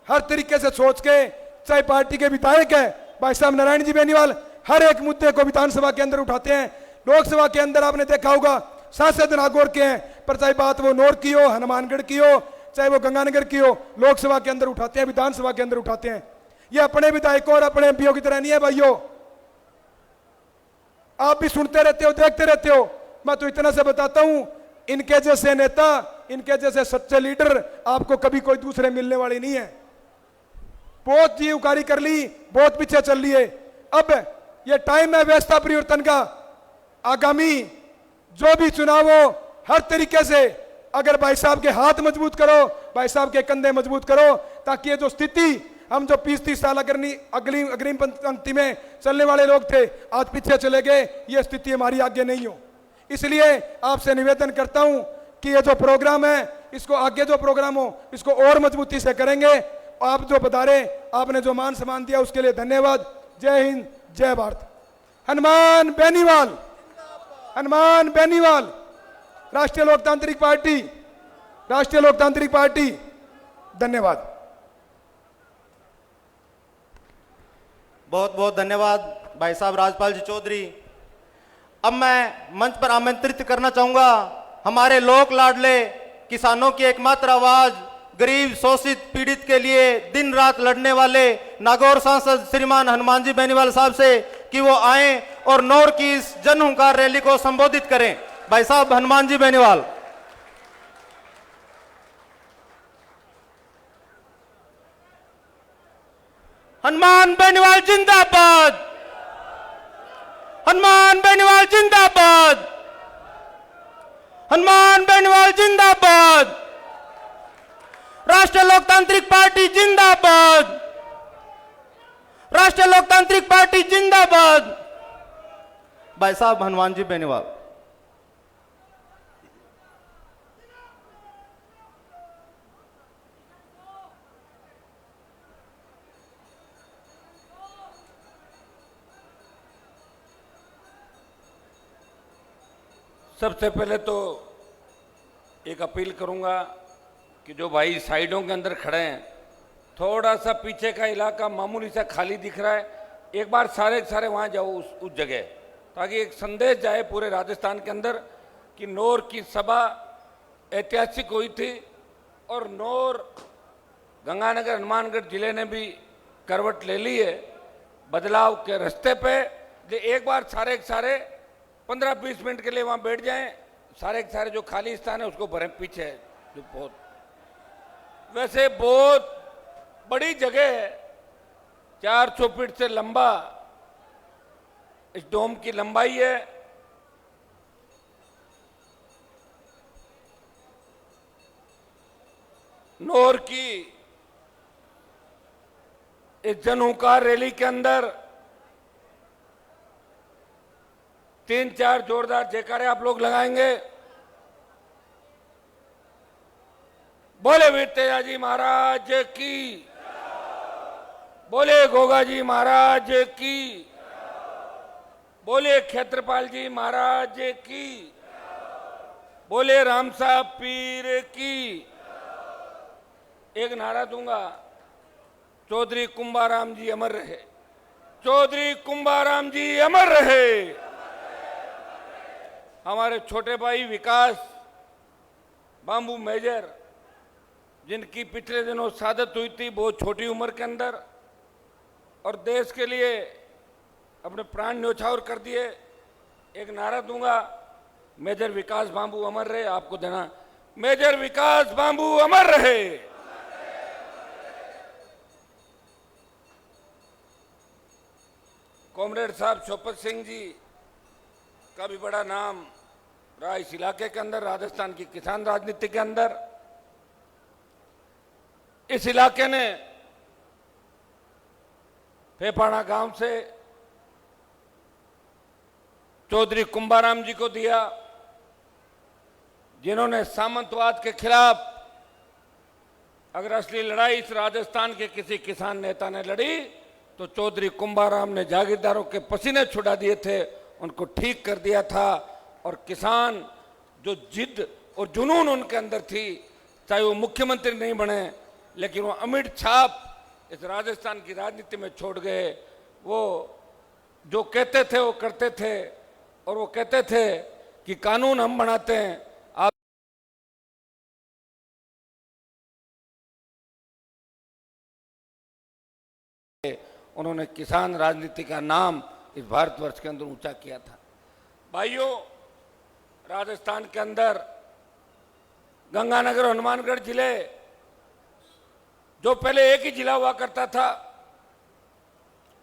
हर तरीके से सोच के, चाहे पार्टी के विधायक है भाई साहब नारायण जी बेनीवाल, हर एक मुद्दे को विधानसभा के अंदर उठाते हैं। लोकसभा के अंदर आपने देखा होगा सांसद नागौर के हैं, पर चाहे बात वो नौर की हो, हनुमानगढ़ की हो, चाहे वो गंगानगर की हो, लोकसभा के अंदर उठाते हैं, विधानसभा के अंदर उठाते हैं। ये अपने विधायकों और अपने एमपीओ की तरह नहीं है भाइयों। आप भी सुनते रहते हो, देखते रहते हो। मैं तो इतना से बताता हूं, इनके जैसे नेता, इनके जैसे सच्चे लीडर आपको कभी कोई दूसरे मिलने वाले नहीं है। बहुत जी उकारी कर ली, बहुत पीछे चल लिए। अब ये टाइम है व्यवस्था परिवर्तन का। आगामी जो भी चुनाव हो, हर तरीके से अगर भाई साहब के हाथ मजबूत करो, भाई साहब के कंधे मजबूत करो, ताकि ये जो स्थिति हम जो 20-30 साल अग्रिम पंक्ति में चलने वाले लोग थे, आज पीछे चले गए, ये स्थिति हमारी आगे नहीं हो। इसलिए आपसे निवेदन करता हूं कि ये जो प्रोग्राम है, इसको आगे जो प्रोग्राम हो, इसको और मजबूती से करेंगे। आप जो बता आपने जो मान सम्मान दिया उसके लिए धन्यवाद। जय हिंद, जय भारत। हनुमान बेनीवाल, हनुमान बेनीवाल। राष्ट्रीय लोकतांत्रिक पार्टी, राष्ट्रीय लोकतांत्रिक पार्टी। धन्यवाद। बहुत बहुत धन्यवाद भाई साहब राजपाल जी चौधरी। अब मैं मंच पर आमंत्रित करना चाहूंगा हमारे लोक लाडले किसानों की एकमात्र आवाज, गरीब शोषित पीड़ित के लिए दिन रात लड़ने वाले नागौर सांसद श्रीमान हनुमान जी बेनीवाल साहब से कि वो आए और नौर की इस जन हुंकार रैली को संबोधित करें। भाई साहब हनुमान जी बेनीवाल। हनुमान बेनीवाल जिंदाबाद, हनुमान बेनीवाल जिंदाबाद, हनुमान बेनीवाल जिंदाबाद, राष्ट्रीय लोकतांत्रिक पार्टी जिंदाबाद, राष्ट्रीय लोकतांत्रिक पार्टी जिंदाबाद। भाई साहब हनुमान जी बेनीवाल। सबसे पहले तो एक अपील करूंगा कि जो भाई साइडों के अंदर खड़े हैं, थोड़ा सा पीछे का इलाका मामूली सा खाली दिख रहा है, एक बार सारे सारे वहां जाओ उस जगह, ताकि एक संदेश जाए पूरे राजस्थान के अंदर कि नौर की सभा ऐतिहासिक हुई थी और नौर गंगानगर हनुमानगढ़ जिले ने भी करवट ले ली है बदलाव के रास्ते पे। एक बार सारे के सारे 15-20 मिनट के लिए वहां बैठ जाएं, सारे के सारे जो खाली स्थान है उसको भरें। पीछे है जो बहुत, वैसे बहुत बड़ी जगह है, 400 फीट से लंबा इस डोम की लंबाई है। नौर की इस जन हुंकार रैली के अंदर 3-4 जोरदार जयकारे आप लोग लगाएंगे। बोले वीर तेजाजी महाराज की, बोले गोगा जी महाराज की, बोले क्षेत्रपाल जी महाराज की, बोले राम साहब पीर की। एक नारा दूंगा, चौधरी कुंभाराम जी अमर रहे, चौधरी कुंभाराम जी अमर रहे। हमारे छोटे भाई विकास बांबू मेजर, जिनकी पिछले दिनों शहादत हुई थी बहुत छोटी उम्र के अंदर, और देश के लिए अपने प्राण न्यौछावर कर दिए। एक नारा दूंगा, मेजर विकास बांबू अमर रहे। आपको देना, मेजर विकास बांबू अमर रहे। कॉमरेड साहब शोपत सिंह जी का भी बड़ा नाम रहा इस इलाके के अंदर, राजस्थान की किसान राजनीति के अंदर। इस इलाके ने फेफाना गांव से चौधरी कुंभाराम जी को दिया, जिन्होंने सामंतवाद के खिलाफ अगर असली लड़ाई इस राजस्थान के किसी किसान नेता ने लड़ी तो चौधरी कुंभाराम ने जागीरदारों के पसीने छुड़ा दिए थे उनको ठीक कर दिया था। और किसान जो जिद और जुनून उनके अंदर थी, चाहे वो मुख्यमंत्री नहीं बने, लेकिन वो अमिट छाप इस राजस्थान की राजनीति में छोड़ गए। वो जो कहते थे वो करते थे, और वो कहते थे कि कानून हम बनाते हैं, आप उन्होंने किसान राजनीति का नाम इस भारतवर्ष के अंदर ऊंचा किया था। भाइयों, राजस्थान के अंदर गंगानगर और हनुमानगढ़ जिले, जो पहले एक ही जिला हुआ करता था,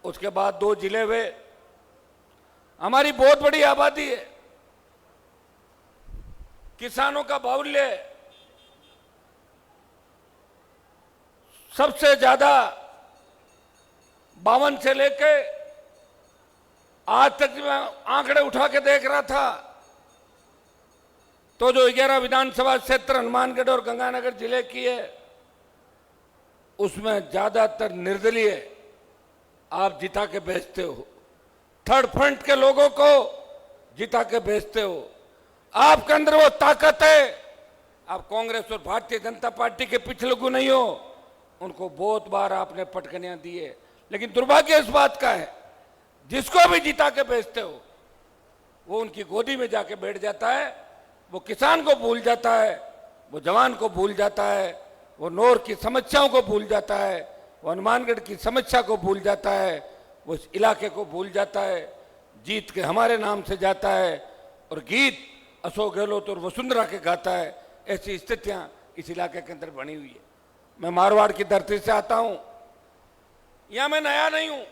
उसके बाद 2 जिले हुए। हमारी बहुत बड़ी आबादी है, किसानों का बाहुल्य सबसे ज्यादा 52 से लेके आज तक मैं आंकड़े उठा के देख रहा था तो जो 11 विधानसभा क्षेत्र हनुमानगढ़ और गंगानगर जिले की है, उसमें ज्यादातर निर्दलीय आप जिता के बेचते हो, थर्ड फ्रंट के लोगों को जिता के बेचते हो। आपके अंदर वो ताकत है, आप कांग्रेस और भारतीय जनता पार्टी के पीछे लगू नहीं हो। उनको बहुत बार आपने पटकनियां दी है, लेकिन दुर्भाग्य इस बात का है, जिसको भी जिता के बेचते हो वो उनकी गोदी में जाके बैठ जाता है। वो किसान को भूल जाता है, वो जवान को भूल जाता है, वो नौर की समस्याओं को भूल जाता है, वो हनुमानगढ़ की समस्या को भूल जाता है, वो इस इलाके को भूल जाता है। जीत के हमारे नाम से जाता है और गीत अशोक गहलोत और वसुंधरा के गाता है। ऐसी स्थितियां इस इलाके के अंदर बनी हुई है। मैं मारवाड़ की धरती से आता हूं, यहां मैं नया नहीं हूं।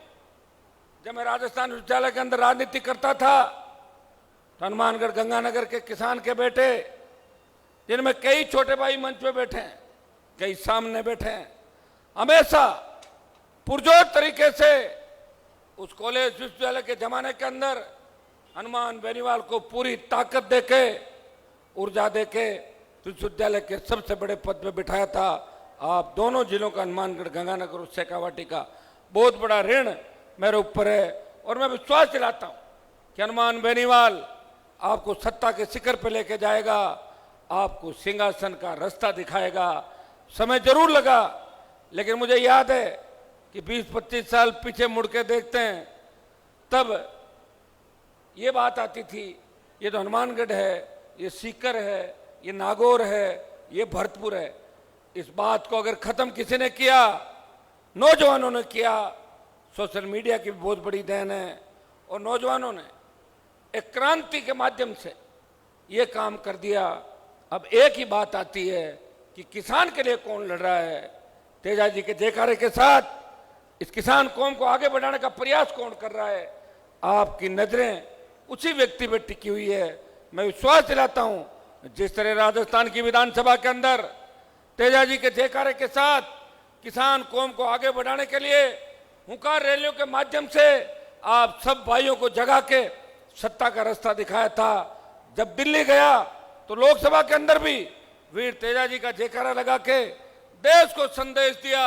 जब मैं राजस्थान विश्वविद्यालय के अंदर राजनीति करता था तो हनुमानगढ़ गंगानगर के किसान के बेटे, जिनमें कई छोटे भाई मंच पे बैठे हैं, कई सामने बैठे हैं, हमेशा पुरजोर तरीके से उस कॉलेज विश्वविद्यालय के जमाने के अंदर हनुमान बेनीवाल को पूरी ताकत देके, ऊर्जा देके विश्वविद्यालय के सबसे बड़े पद पे बिठाया था। आप दोनों जिलों का, हनुमानगढ़ गंगानगर और शेखावाटी का बहुत बड़ा ऋण मेरे ऊपर है। और मैं विश्वास दिलाता हूं कि हनुमान बेनीवाल आपको सत्ता के शिखर पे लेके जाएगा, आपको सिंहासन का रास्ता दिखाएगा। समय जरूर लगा, लेकिन मुझे याद है कि 20-25 साल पीछे मुड़ के देखते हैं, तब ये बात आती थी, ये तो हनुमानगढ़ है, ये सीकर है, ये नागौर है, ये भरतपुर है। इस बात को अगर खत्म किसी ने किया, नौजवानों ने किया। सोशल मीडिया की भी बहुत बड़ी देन है, और नौजवानों ने एक क्रांति के माध्यम से ये काम कर दिया। अब एक ही बात आती है कि किसान के लिए कौन लड़ रहा है। तेजा जी के जयकारे के साथ इस किसान कौम को आगे बढ़ाने का प्रयास कौन कर रहा है। आपकी नजरें उसी व्यक्ति पर टिकी हुई है। मैं विश्वास दिलाता हूं, जिस तरह राजस्थान की विधानसभा के अंदर तेजा जी के जयकारे के साथ किसान कौम को आगे बढ़ाने के लिए हुंकार रैलियों के माध्यम से आप सब भाइयों को जगा के सत्ता का रास्ता दिखाया था। जब दिल्ली गया तो लोकसभा के अंदर भी वीर तेजा जी का जयकारा लगा के देश को संदेश दिया,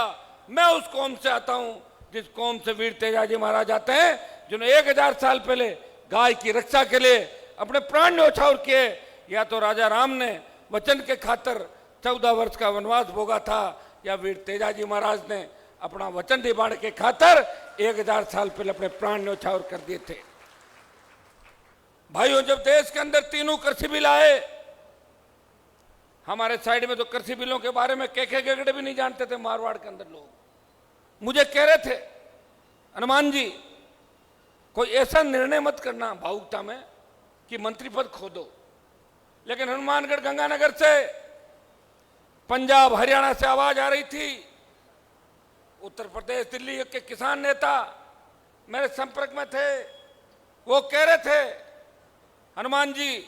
मैं उस कौम से आता हूं जिस कौम से वीर तेजा जी महाराज आते हैं, जिन्होंने 1000 साल पहले गाय की रक्षा के लिए अपने प्राण न्यौछावर किए। या तो राजा राम ने वचन के खातिर 14 वर्ष का वनवास भोगा था, या वीर तेजा जी महाराज ने अपना वचन निभाने के खातिर 1000 साल पहले अपने प्राण न्यौछावर कर दिए थे। भाइयों, जब देश के अंदर तीनों कृषि बिल आए, हमारे साइड में तो कृषि बिलों के बारे में केके गेगड़े भी नहीं जानते थे। मारवाड़ के अंदर लोग मुझे कह रहे थे, हनुमान जी कोई ऐसा निर्णय मत करना भावुकता में कि मंत्री पद खो दो। लेकिन हनुमानगढ़ गंगानगर से, पंजाब हरियाणा से आवाज आ रही थी। उत्तर प्रदेश दिल्ली के किसान नेता मेरे संपर्क में थे, वो कह रहे थे, हनुमान जी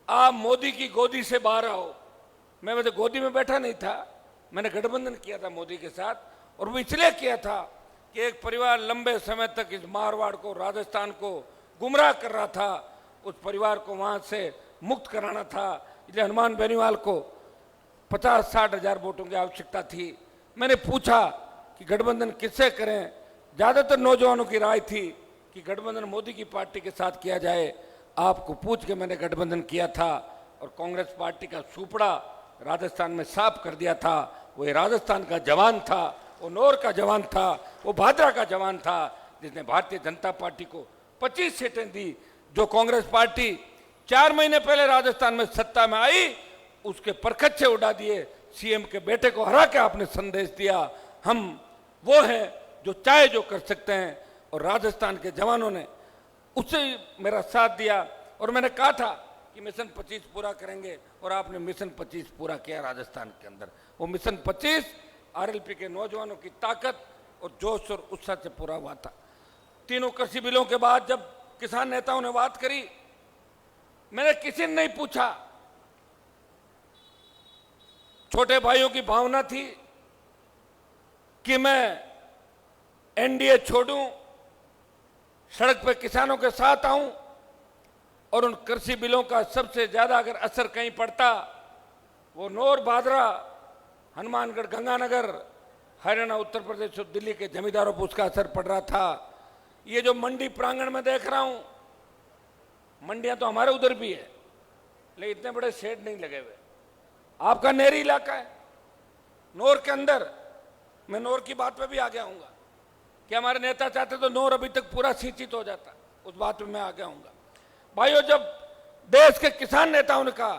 आप मोदी की गोदी से बाहर आओ। मैं वैसे गोदी में बैठा नहीं था, मैंने गठबंधन किया था मोदी के साथ, और वो इसलिए किया था कि एक परिवार लंबे समय तक इस मारवाड़ को, राजस्थान को गुमराह कर रहा था, उस परिवार को वहां से मुक्त कराना था। इसलिए हनुमान बेनीवाल को 50-60 हजार वोटों की आवश्यकता थी। मैंने पूछा कि गठबंधन किससे करें। ज्यादातर नौजवानों की राय थी कि गठबंधन मोदी की पार्टी के साथ किया जाए। आपको पूछ के मैंने गठबंधन किया था और कांग्रेस पार्टी का सुपड़ा राजस्थान में साफ कर दिया था। वो राजस्थान का जवान था, वो नौर का जवान था, वो भादरा का जवान था, जिसने भारतीय जनता पार्टी को 25 सीटें दी। जो कांग्रेस पार्टी 4 महीने पहले राजस्थान में सत्ता में आई, उसके परखच्चे उड़ा दिए। सीएम के बेटे को हरा के आपने संदेश दिया हम वो हैं जो चाहे जो कर सकते हैं, और राजस्थान के जवानों ने उससे मेरा साथ दिया। और मैंने कहा था कि मिशन 25 पूरा करेंगे, और आपने मिशन 25 पूरा किया राजस्थान के अंदर। वो मिशन 25 आरएलपी के नौजवानों की ताकत और जोश और उत्साह से पूरा हुआ था। तीनों कृषि बिलों के बाद जब किसान नेताओं ने बात करी, मैंने किसी ने नहीं पूछा। छोटे भाइयों की भावना थी कि मैं एनडीए छोड़ूं, सड़क पे किसानों के साथ आऊं, और उन कृषि बिलों का सबसे ज्यादा अगर असर कहीं पड़ता वो नौर, भादरा, हनुमानगढ़, गंगानगर, हरियाणा, उत्तर प्रदेश और दिल्ली के जमींदारों पर उसका असर पड़ रहा था। ये जो मंडी प्रांगण में देख रहा हूं, मंडियां तो हमारे उधर भी है, लेकिन इतने बड़े शेड नहीं लगे हुए। आपका नेरी इलाका है नौर के अंदर। मैं नौर की बात पे भी आगे आऊंगा कि हमारे नेता चाहते तो नौर अभी तक पूरा सिंचित हो जाता, उस बात पे मैं आगे आऊंगा। भाइयों, जब देश के किसान नेताओं ने कहा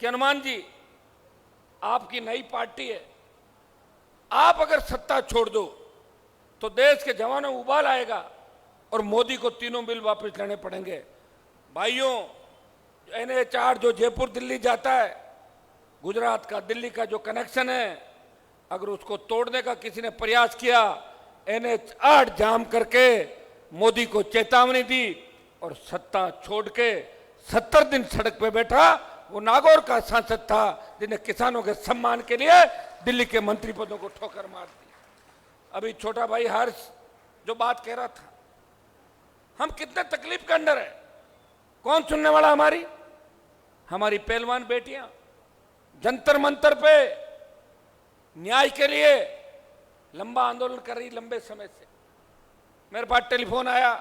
कि हनुमान जी आपकी नई पार्टी है, आप अगर सत्ता छोड़ दो तो देश के जवानों में उबाल आएगा और मोदी को तीनों बिल वापस लेने पड़ेंगे। भाइयों, NH8 जो जयपुर दिल्ली जाता है, गुजरात का दिल्ली का जो कनेक्शन है, अगर उसको तोड़ने का किसी ने प्रयास किया, NH8 जाम करके मोदी को चेतावनी दी और सत्ता छोड़ के 70 दिन सड़क पे बैठा। वो नागौर का सांसद था जिन्हें किसानों के सम्मान के लिए दिल्ली के मंत्री पदों को ठोकर मार दी। अभी छोटा भाई हर्ष जो बात कह रहा था, हम कितने तकलीफ के अंदर है, कौन सुनने वाला? हमारी पहलवान बेटियां जंतर मंतर पे न्याय के लिए लंबा आंदोलन कर रही, लंबे समय से। मेरे पास टेलीफोन आया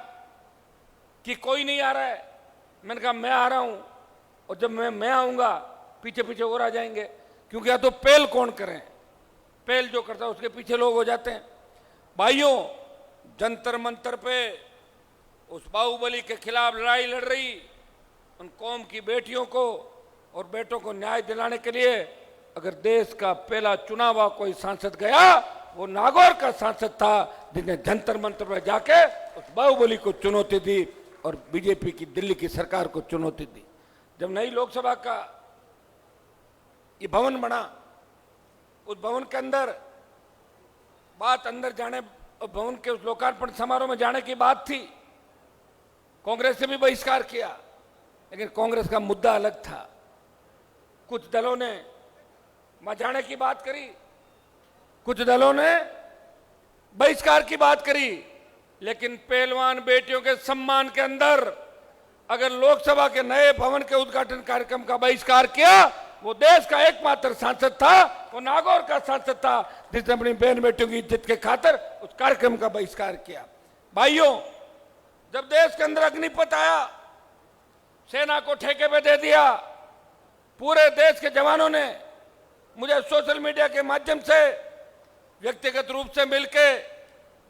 कि कोई नहीं आ रहा है। मैंने कहा मैं आ रहा हूं, और जब मैं आऊंगा पीछे पीछे और आ जाएंगे, क्योंकि या तो पहल कौन करें, पहल जो करता है उसके पीछे लोग हो जाते हैं। भाइयों, जंतर मंतर पे उस बाहुबली के खिलाफ लड़ाई लड़ रही उन कौम की बेटियों को और बेटों को न्याय दिलाने के लिए अगर देश का पहला चुनाव हुआ कोई सांसद गया, वो नागौर का सांसद था जिसने जंतर मंतर पर जाके उस बाहुबली को चुनौती दी और बीजेपी की दिल्ली की सरकार को चुनौती दी। जब नई लोकसभा का ये भवन बना, उस भवन के अंदर बात अंदर जाने, भवन के उस लोकार्पण समारोह में जाने की बात थी। कांग्रेस ने भी बहिष्कार किया, लेकिन कांग्रेस का मुद्दा अलग था। कुछ दलों ने वहां जाने की बात करी, कुछ दलों ने बहिष्कार की बात करी, लेकिन पहलवान बेटियों के सम्मान के अंदर अगर लोकसभा के नए भवन के उद्घाटन कार्यक्रम का बहिष्कार किया, वो देश का एकमात्र सांसद था, वो नागौर का सांसद था जिसने अपनी बहन बेटियों की इज्जत के खातिर उस कार्यक्रम का बहिष्कार किया। भाइयों, जब देश के अंदर अग्निपथ आया, सेना को ठेके पे दे दिया, पूरे देश के जवानों ने मुझे सोशल मीडिया के माध्यम से व्यक्तिगत रूप से मिलके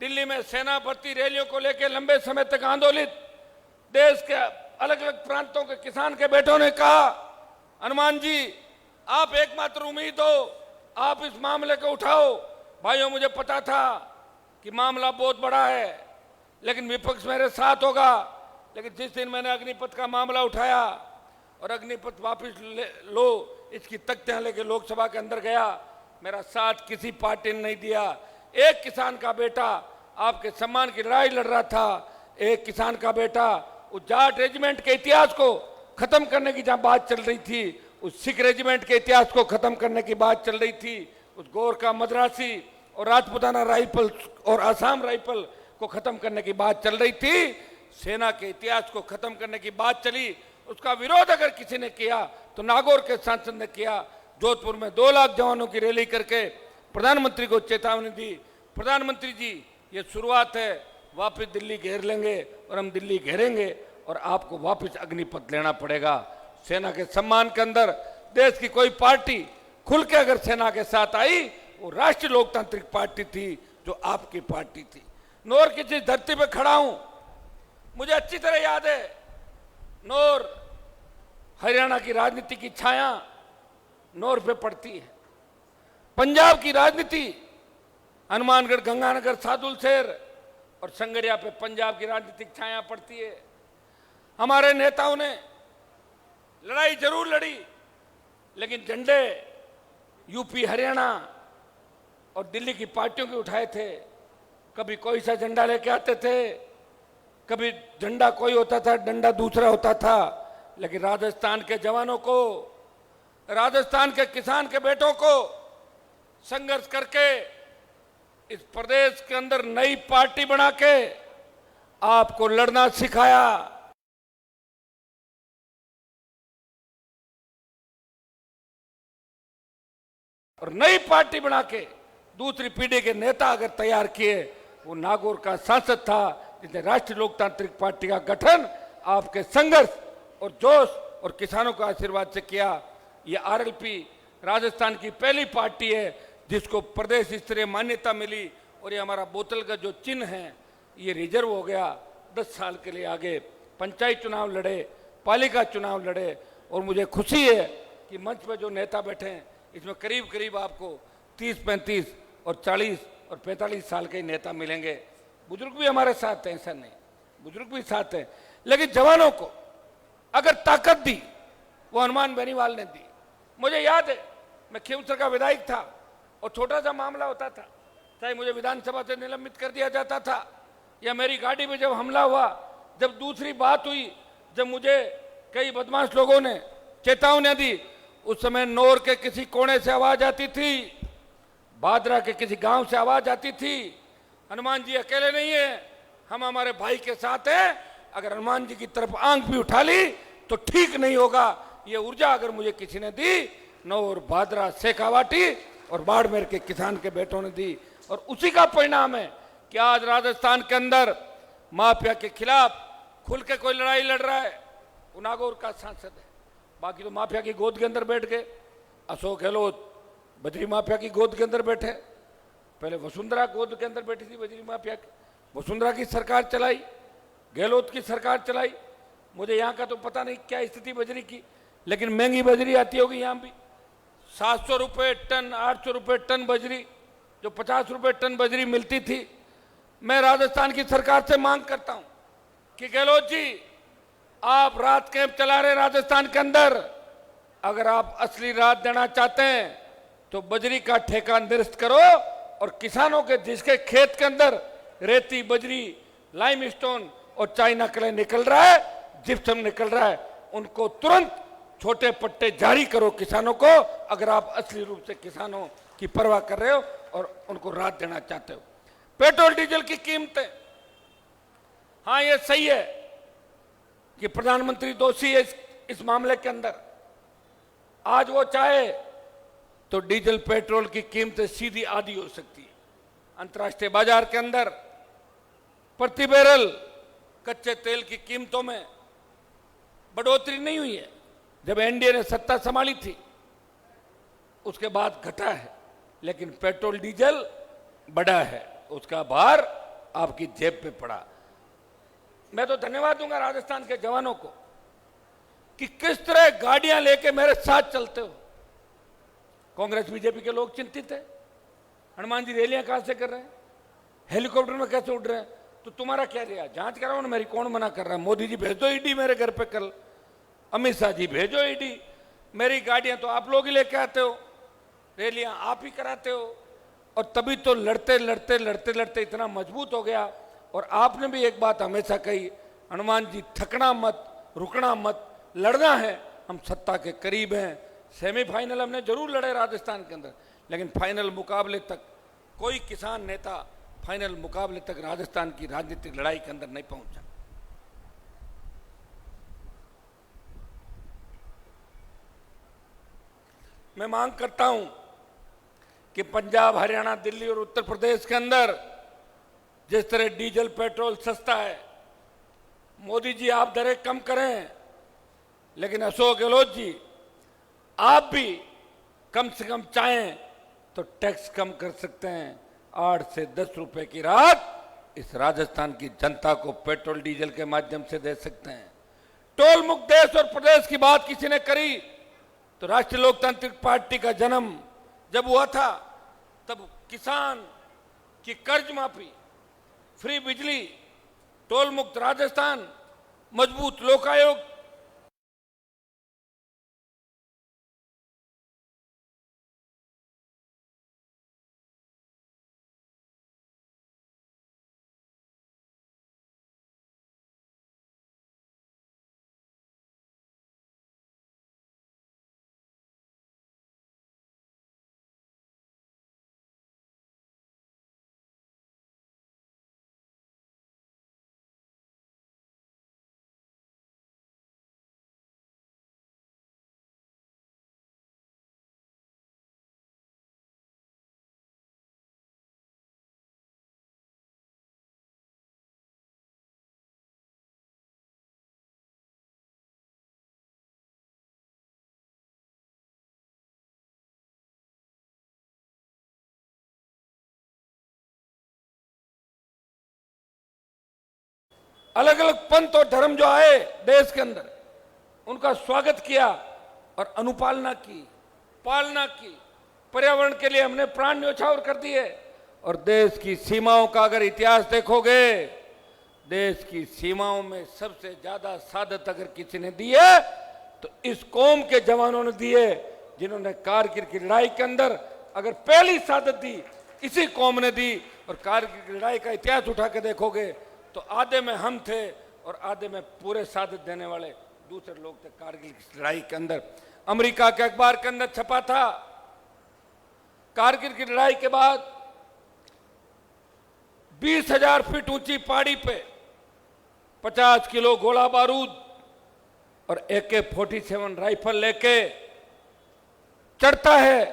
दिल्ली में सेना भर्ती रैलियों को लेकर लंबे समय तक आंदोलित देश के अलग अलग प्रांतों के किसान के बेटों ने कहा, हनुमान जी आप एकमात्र उम्मीद हो, आप इस मामले को उठाओ। भाइयों, मुझे पता था कि मामला बहुत बड़ा है, लेकिन विपक्ष मेरे साथ होगा। लेकिन जिस दिन मैंने अग्निपथ का मामला उठाया और अग्निपथ वापस लो इसकी तख्तियां लेके लोकसभा के अंदर गया, मेरा साथ किसी पार्टी ने नहीं दिया। एक किसान का बेटा आपके सम्मान की लड़ाई लड़ रहा था, एक किसान का बेटा उस जाट रेजिमेंट के इतिहास को खत्म करने की जहां बात चल रही थी, उस सिख रेजिमेंट के इतिहास को खत्म करने की बात चल रही थी, उस गोरखा, मद्रासी और राजपुताना राइफल और आसाम राइफल को खत्म करने की बात चल रही थी, सेना के इतिहास को खत्म करने की बात चली, उसका विरोध अगर किसी ने किया तो नागौर के सांसद ने किया। जोधपुर में 2 लाख जवानों की रैली करके प्रधानमंत्री को चेतावनी दी, प्रधानमंत्री जी ये शुरुआत है, वापस दिल्ली घेर लेंगे और हम दिल्ली घेरेंगे और आपको वापस अग्निपथ लेना पड़ेगा। सेना के सम्मान के अंदर देश की कोई पार्टी खुल के अगर सेना के साथ आई, वो राष्ट्रीय लोकतांत्रिक पार्टी थी जो आपकी पार्टी थी। नौर की जिस धरती पे खड़ा हूं, मुझे अच्छी तरह याद है, नौर हरियाणा की राजनीति की छाया नौर पे पड़ती है। पंजाब की राजनीति हनुमानगढ़, गंगानगर, सादुलशहर और संगरिया पे पंजाब की राजनीतिक छाया पड़ती है। हमारे नेताओं ने लड़ाई जरूर लड़ी, लेकिन झंडे यूपी, हरियाणा और दिल्ली की पार्टियों के उठाए थे। कभी कोई सा झंडा लेके आते थे, कभी झंडा कोई होता था, डंडा दूसरा होता था। लेकिन राजस्थान के जवानों को, राजस्थान के किसान के बेटों को संघर्ष करके इस प्रदेश के अंदर नई पार्टी बना के आपको लड़ना सिखाया। और नई पार्टी बना के दूसरी पीढ़ी के नेता अगर तैयार किए, वो नागौर का सांसद था जिसने राष्ट्रीय लोकतांत्रिक पार्टी का गठन आपके संघर्ष और जोश और किसानों के आशीर्वाद से किया। ये आरएलपी राजस्थान की पहली पार्टी है जिसको प्रदेश स्तरीय मान्यता मिली, और ये हमारा बोतल का जो चिन्ह है ये रिजर्व हो गया। 10 साल के लिए आगे पंचायत चुनाव लड़े, पालिका चुनाव लड़े, और मुझे खुशी है कि मंच पे जो नेता बैठे हैं इसमें करीब करीब आपको 30, 35 और 40 और 45 साल के नेता मिलेंगे। बुजुर्ग भी हमारे साथ हैं, ऐसा नहीं, बुजुर्ग भी साथ हैं। लेकिन जवानों को अगर ताकत दी, वो हनुमान बेनीवाल ने दी। मुझे याद है, मैं खींवसर का विधायक था और छोटा सा मामला होता था, चाहे मुझे विधानसभा से निलंबित कर दिया जाता था, या मेरी गाड़ी में जब हमला हुआ, जब दूसरी बात हुई, जब मुझे कई बदमाश लोगों ने चेतावनी दी, उस समय नौर के किसी कोने से आवाज आती थी, भादरा के किसी गांव से आवाज आती थी, हनुमान जी अकेले नहीं है, हम हमारे भाई के साथ हैं। अगर हनुमान जी की तरफ आंख भी उठा ली तो ठीक नहीं होगा। ये ऊर्जा अगर मुझे किसी ने दी, नौर, भादरा, शेखावाटी और बाड़मेर के किसान के बेटों ने दी, और उसी का परिणाम है कि आज राजस्थान के अंदर माफिया के खिलाफ खुल के कोई लड़ाई लड़ रहा है, वो नागौर का सांसद है। बाकी तो माफिया की गोद के अंदर बैठ गए। अशोक गहलोत बजरी माफिया की गोद के अंदर बैठे, पहले वसुंधरा गोद के अंदर बैठी थी बजरी माफिया की, वसुंधरा की सरकार चलाई, गहलोत की सरकार चलाई। मुझे यहाँ का तो पता नहीं क्या स्थिति बजरी की, लेकिन महंगी बजरी आती होगी यहाँ भी। 700 रुपये टन, 800 रुपये टन बजरी, जो 50 रुपये टन बजरी मिलती थी। मैं राजस्थान की सरकार से मांग करता हूँ कि गहलोत जी, आप रात कैंप चला रहे राजस्थान के अंदर, अगर आप असली रात देना चाहते हैं तो बजरी का ठेका निरस्त करो, और किसानों के जिसके खेत के अंदर रेती, बजरी, लाइमस्टोन और चाइना क्ले निकल रहा है, जिप्सम निकल रहा है, उनको तुरंत छोटे पट्टे जारी करो किसानों को, अगर आप असली रूप से किसानों की परवाह कर रहे हो और उनको राहत देना चाहते हो। पेट्रोल डीजल की कीमतें, हाँ ये सही है कि प्रधानमंत्री दोषी है इस मामले के अंदर। आज वो चाहे तो डीजल पेट्रोल की कीमतें सीधी आधी हो सकती है। अंतर्राष्ट्रीय बाजार के अंदर प्रति बैरल कच्चे तेल की कीमतों में बढ़ोतरी नहीं हुई है। जब एनडीए ने सत्ता संभाली थी उसके बाद घटा है, लेकिन पेट्रोल डीजल बढ़ा है, उसका भार आपकी जेब पे पड़ा। मैं तो धन्यवाद दूंगा राजस्थान के जवानों को कि किस तरह गाड़ियां लेके मेरे साथ चलते हो। कांग्रेस बीजेपी के लोग चिंतित है, हनुमान जी रैलियां कहां से कर रहे हैं, हेलीकॉप्टर में कैसे उड़ रहे हैं, तो तुम्हारा क्या रिया, जांच कराओ ना मेरी, कौन मना कर रहा है। मोदी जी भेज दो ईडी मेरे घर पे कल, अमित शाह जी भेजो ईडी। मेरी गाड़ियां तो आप लोग ही लेके आते हो, रैलियां आप ही कराते हो, और तभी तो लड़ते लड़ते लड़ते लड़ते इतना मजबूत हो गया। और आपने भी एक बात हमेशा कही, हनुमान जी थकना मत, रुकना मत, लड़ना है। हम सत्ता के करीब हैं। सेमीफाइनल हमने जरूर लड़े राजस्थान के अंदर, लेकिन फाइनल मुकाबले तक कोई किसान नेता फाइनल मुकाबले तक राजस्थान की राजनीतिक लड़ाई के अंदर नहीं पहुंचा। मैं मांग करता हूं कि पंजाब, हरियाणा, दिल्ली और उत्तर प्रदेश के अंदर जिस तरह डीजल पेट्रोल सस्ता है, मोदी जी आप दरें कम करें, लेकिन अशोक गहलोत जी आप भी कम से कम चाहें तो टैक्स कम कर सकते हैं। 8 से 10 रुपए की राहत इस राजस्थान की जनता को पेट्रोल डीजल के माध्यम से दे सकते हैं। टोल मुक्त देश और प्रदेश की बात किसी ने करी तो राष्ट्रीय लोकतांत्रिक पार्टी का जन्म जब हुआ था तब किसान की कर्ज माफी, फ्री बिजली, टोल मुक्त राजस्थान, मजबूत लोकायोग, अलग अलग पंथ और धर्म जो आए देश के अंदर, उनका स्वागत किया और अनुपालना की, पालना की। पर्यावरण के लिए हमने प्राण न्यौछावर कर दिए। और देश की सीमाओं का अगर इतिहास देखोगे, देश की सीमाओं में सबसे ज्यादा शहादत अगर किसी ने दी है तो इस कौम के जवानों ने दी है, जिन्होंने कारगिल की लड़ाई के अंदर अगर पहली शहादत दी इसी कौम ने दी। और कारगिल की लड़ाई का इतिहास उठा के देखोगे तो आधे में हम थे और आधे में पूरे शहादत देने वाले दूसरे लोग थे। कारगिल की लड़ाई के अंदर अमेरिका के अखबार के अंदर छपा था, कारगिल की लड़ाई के बाद 20,000 फीट ऊंची पहाड़ी पे 50 किलो गोला बारूद और AK-47 राइफल लेके चढ़ता है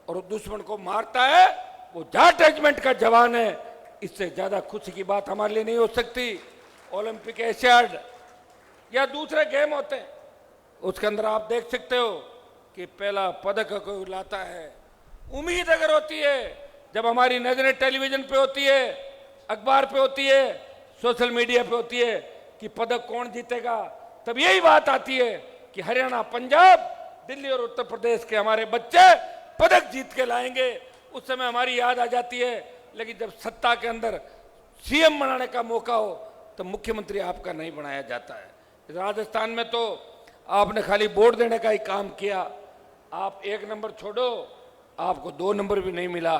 और दुश्मन को मारता है। वो जाट रेजिमेंट का जवान है। इससे ज्यादा खुशी की बात हमारे लिए नहीं हो सकती। ओलंपिक, एशियाड या दूसरे गेम होते हैं, उसके अंदर आप देख सकते हो कि पहला पदक कोई लाता है। उम्मीद अगर होती है, जब हमारी नजरें टेलीविजन पे होती है, अखबार पे होती है, सोशल मीडिया पे होती है कि पदक कौन जीतेगा, तब यही बात आती है कि हरियाणा, पंजाब, दिल्ली और उत्तर प्रदेश के हमारे बच्चे पदक जीत के लाएंगे। उस समय हमारी याद आ जाती है। लेकिन जब सत्ता के अंदर सीएम बनाने का मौका हो तो मुख्यमंत्री आपका नहीं बनाया जाता है। राजस्थान में तो आपने खाली वोट देने का ही काम किया। आप 1 नंबर छोड़ो, आपको 2 नंबर भी नहीं मिला,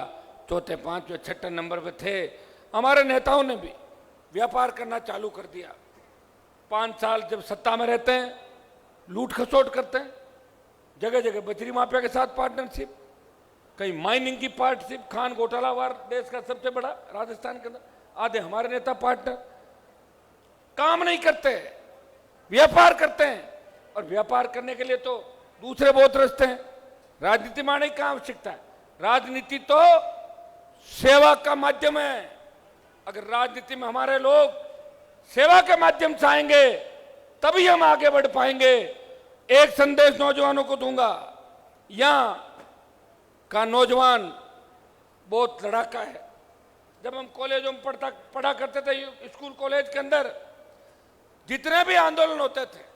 चौथे, पांचवें, छठे नंबर पे थे। हमारे नेताओं ने भी व्यापार करना चालू कर दिया। 5 साल जब सत्ता में रहते हैं, लूट खसोट करते हैं, जगह जगह बजरी माफिया के साथ पार्टनरशिप, कहीं माइनिंग की पार्टनरशिप, खान घोटालावार देश का सबसे बड़ा राजस्थान के अंदर, आधे हमारे नेता पार्टनर। काम नहीं करते, व्यापार करते हैं। और व्यापार करने के लिए तो दूसरे बहुत रास्ते हैं। राजनीति में आने की क्या आवश्यकता है? राजनीति तो सेवा का माध्यम है। अगर राजनीति में हमारे लोग सेवा के माध्यम से आएंगे तभी हम आगे बढ़ पाएंगे। एक संदेश नौजवानों को दूंगा, यहां का नौजवान बहुत लड़ाका है। जब हम कॉलेजों में पढ़ा करते थे, स्कूल कॉलेज के अंदर जितने भी आंदोलन होते थे,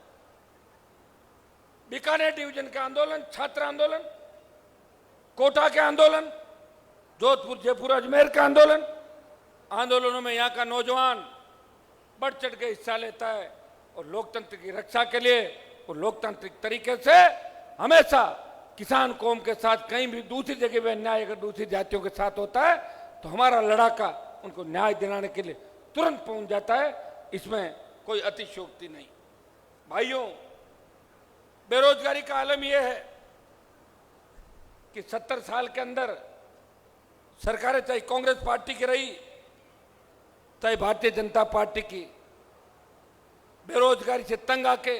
बीकानेर डिवीजन के आंदोलन, छात्र आंदोलन, कोटा के आंदोलन, जोधपुर, जयपुर, अजमेर के आंदोलन, आंदोलनों में यहाँ का नौजवान बढ़ चढ़ के हिस्सा लेता है और लोकतंत्र की रक्षा के लिए और लोकतांत्रिक तरीके से हमेशा किसान कौम के साथ, कहीं भी दूसरी जगह पे अन्याय अगर दूसरी जातियों के साथ होता है तो हमारा लड़ाका उनको न्याय दिलाने के लिए तुरंत पहुंच जाता है। इसमें कोई अतिशयोक्ति नहीं। भाइयों, बेरोजगारी का आलम यह है कि 70 साल के अंदर सरकारें, चाहे कांग्रेस पार्टी की रही चाहे भारतीय जनता पार्टी की, बेरोजगारी से तंग आके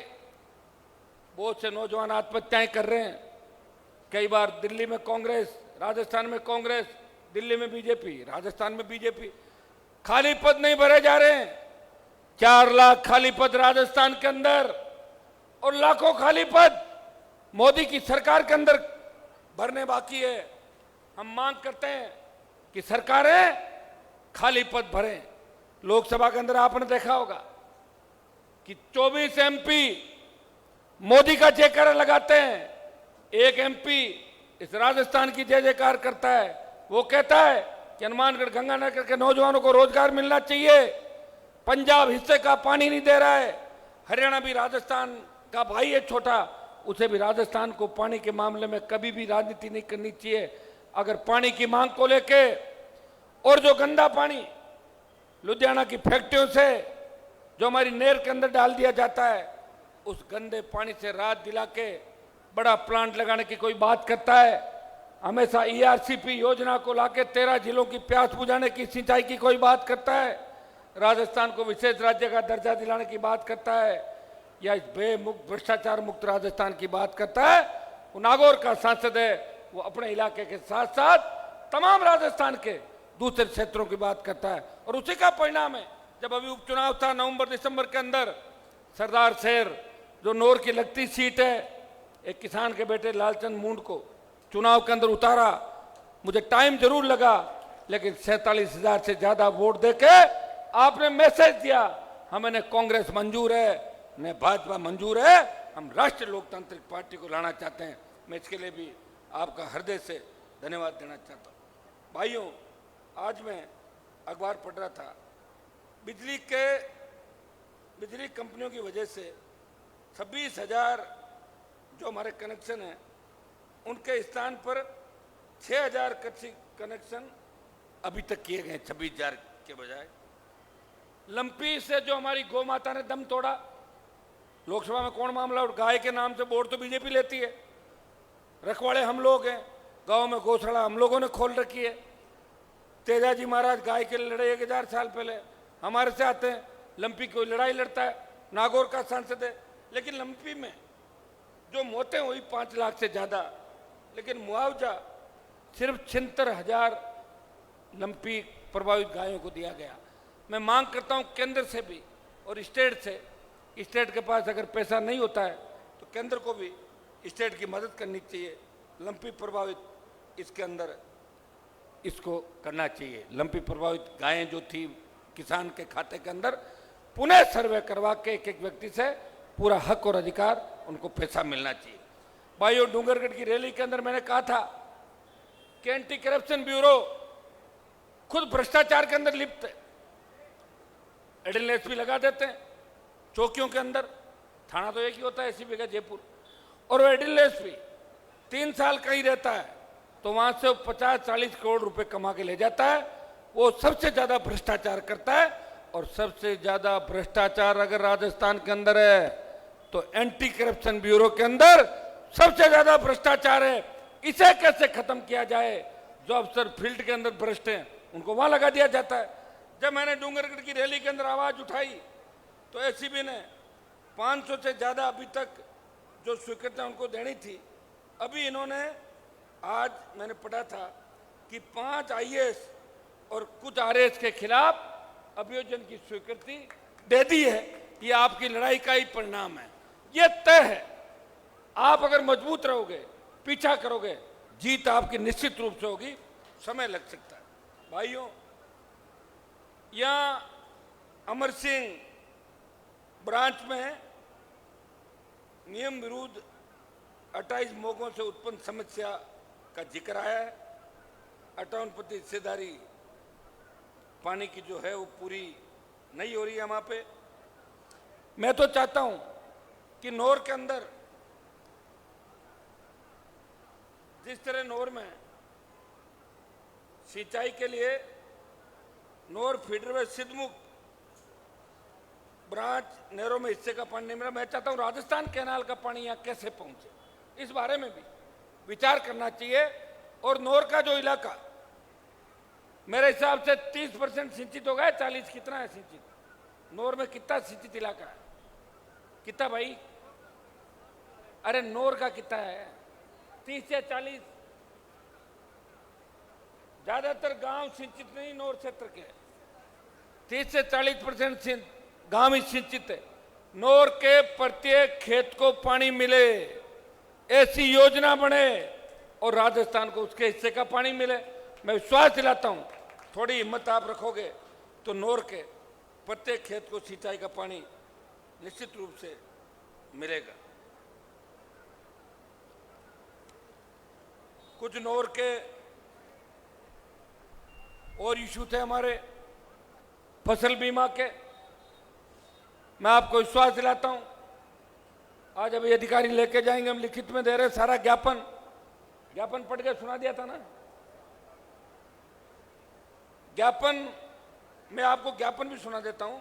बहुत से नौजवान आत्महत्याएं कर रहे हैं। कई बार दिल्ली में कांग्रेस, राजस्थान में कांग्रेस, दिल्ली में बीजेपी, राजस्थान में बीजेपी, खाली पद नहीं भरे जा रहे हैं। 4 लाख खाली पद राजस्थान के अंदर और लाखों खाली पद मोदी की सरकार के अंदर भरने बाकी है। हम मांग करते हैं कि सरकारें खाली पद भरें। लोकसभा के अंदर आपने देखा होगा कि 24 एमपी मोदी का जयकारा लगाते हैं। एक एमपी इस राजस्थान की जय जयकार करता है। वो कहता है कि हनुमानगढ़ गंगानगर के नौजवानों को रोजगार मिलना चाहिए। पंजाब हिस्से का पानी नहीं दे रहा है। हरियाणा भी राजस्थान का भाई है छोटा, उसे भी राजस्थान को पानी के मामले में कभी भी राजनीति नहीं करनी चाहिए। अगर पानी की मांग को लेके और जो गंदा पानी लुधियाना की फैक्ट्रियों से जो हमारी नहर के अंदर डाल दिया जाता है, उस गंदे पानी से राहत दिला के बड़ा प्लांट लगाने की कोई बात करता है। हमेशा ईआरसीपी योजना को लाके 13 जिलों की प्यास बुझाने की सिंचाई की कोई बात करता है। राजस्थान को विशेष राज्य का दर्जा दिलाने की बात करता है, या बेमुक्त भ्रष्टाचार मुक्त राजस्थान की बात करता है। वो नागौर का सांसद है, वो अपने इलाके के साथ साथ तमाम राजस्थान के दूसरे क्षेत्रों की बात करता है। और उसी का परिणाम है, जब अभी उपचुनाव था नवंबर दिसंबर के अंदर, सरदार शहर जो नौर की लगती सीट है, एक किसान के बेटे लालचंद मूंड को चुनाव के अंदर उतारा। मुझे टाइम जरूर लगा, लेकिन 47,000 से ज्यादा वोट देके आपने मैसेज दिया, हमें कांग्रेस मंजूर है न भाजपा मंजूर है, हम राष्ट्रीय लोकतांत्रिक पार्टी को लाना चाहते हैं। मैं इसके लिए भी आपका हृदय से धन्यवाद देना चाहता हूँ। भाइयों, आज मैं अखबार पढ़ रहा था, बिजली कंपनियों की वजह से 26,000 जो हमारे कनेक्शन हैं, उनके स्थान पर 6,000 कनेक्शन अभी तक किए गए, 26,000 के बजाय। लंपी से जो हमारी गौ माता ने दम तोड़ा, लोकसभा में कौन मामला उठ, गाय के नाम से वोट तो बीजेपी लेती है, रखवाड़े हम लोग हैं, गांव में गौशाला हम लोगों ने खोल रखी है। तेजाजी महाराज गाय के लिए लड़े 1000 साल पहले, हमारे से आते हैं, लंपी कोई लड़ाई लड़ता है, नागौर का सांसद है। लेकिन लंपी में जो मौतें हुई 5 लाख से ज़्यादा, लेकिन मुआवजा सिर्फ 76,000 लंपी प्रभावित गायों को दिया गया। मैं मांग करता हूं केंद्र से भी और स्टेट से, स्टेट के पास अगर पैसा नहीं होता है तो केंद्र को भी स्टेट की मदद करनी चाहिए। लंपी प्रभावित इसके अंदर इसको करना चाहिए। लंपी प्रभावित गायें जो थी किसान के खाते के अंदर, पुनः सर्वे करवा के एक व्यक्ति से पूरा हक और अधिकार उनको पैसा मिलना चाहिए। भाइयों, डूंगरगढ़ की रैली के अंदर मैंने कहा था कि एंटी करप्शन ब्यूरो खुद भ्रष्टाचार के अंदर लिप्त है। एडिशनल एसपी लगा देते हैं चौकियों के अंदर, थाना तो एक ही होता है एसीपी का जयपुर, और वो एडिशनल एसपी 3 साल कहीं रहता है तो वहां से 50-40 करोड़ रुपए कमा के ले जाता है। वो सबसे ज्यादा भ्रष्टाचार करता है, और सबसे ज्यादा भ्रष्टाचार अगर राजस्थान के अंदर है तो एंटी करप्शन ब्यूरो के अंदर सबसे ज्यादा भ्रष्टाचार है। इसे कैसे खत्म किया जाए? जो अफसर फील्ड के अंदर भ्रष्ट हैं उनको वहां लगा दिया जाता है। जब मैंने डूंगरगढ़ की रैली के अंदर आवाज उठाई तो एसीबी ने 500 से ज्यादा अभी तक जो स्वीकृतियां उनको देनी थी, अभी इन्होंने, आज मैंने पढ़ा था कि 5 आईएएस और कुछ आरएएस के खिलाफ अभियोजन की स्वीकृति दे दी है। ये आपकी लड़ाई का ही परिणाम है, ये तय है। आप अगर मजबूत रहोगे, पीछा करोगे, जीत आपकी निश्चित रूप से होगी। समय लग सकता है। भाइयों, यहां अमर सिंह ब्रांच में नियम विरुद्ध 28 मोगों से उत्पन्न समस्या का जिक्र आया है। 58% हिस्सेदारी पानी की जो है वो पूरी नहीं हो रही है वहां पे। मैं तो चाहता हूं कि नौर के अंदर जिस तरह नौर में सिंचाई के लिए नौर फीडर में सिद्धमुख ब्रांच नहरों में हिस्से का पानी नहीं मिला, मैं चाहता हूं राजस्थान कैनाल का पानी यहां कैसे पहुंचे, इस बारे में भी विचार करना चाहिए। और नौर का जो इलाका मेरे हिसाब से 30% सिंचित हो गया, 40 कितना है सिंचित? नौर में कितना सिंचित इलाका है? कितना भाई? अरे नौर का कितना है? 30 या 40। ज्यादातर गांव सिंचित नहीं नौर क्षेत्र के, 30 से 40% गांव ही सिंचित है। नोर के प्रत्येक खेत को पानी मिले, ऐसी योजना बने और राजस्थान को उसके हिस्से का पानी मिले। मैं विश्वास दिलाता हूं, थोड़ी हिम्मत आप रखोगे तो नोर के प्रत्येक खेत को सिंचाई का पानी निश्चित रूप से मिलेगा। कुछ नोर के और इशू थे हमारे फसल बीमा के। मैं आपको विश्वास दिलाता हूं, आज अभी अधिकारी लेके जाएंगे, हम लिखित में दे रहे हैं सारा ज्ञापन पढ़ के सुना दिया था ना। ज्ञापन मैं आपको ज्ञापन भी सुना देता हूं।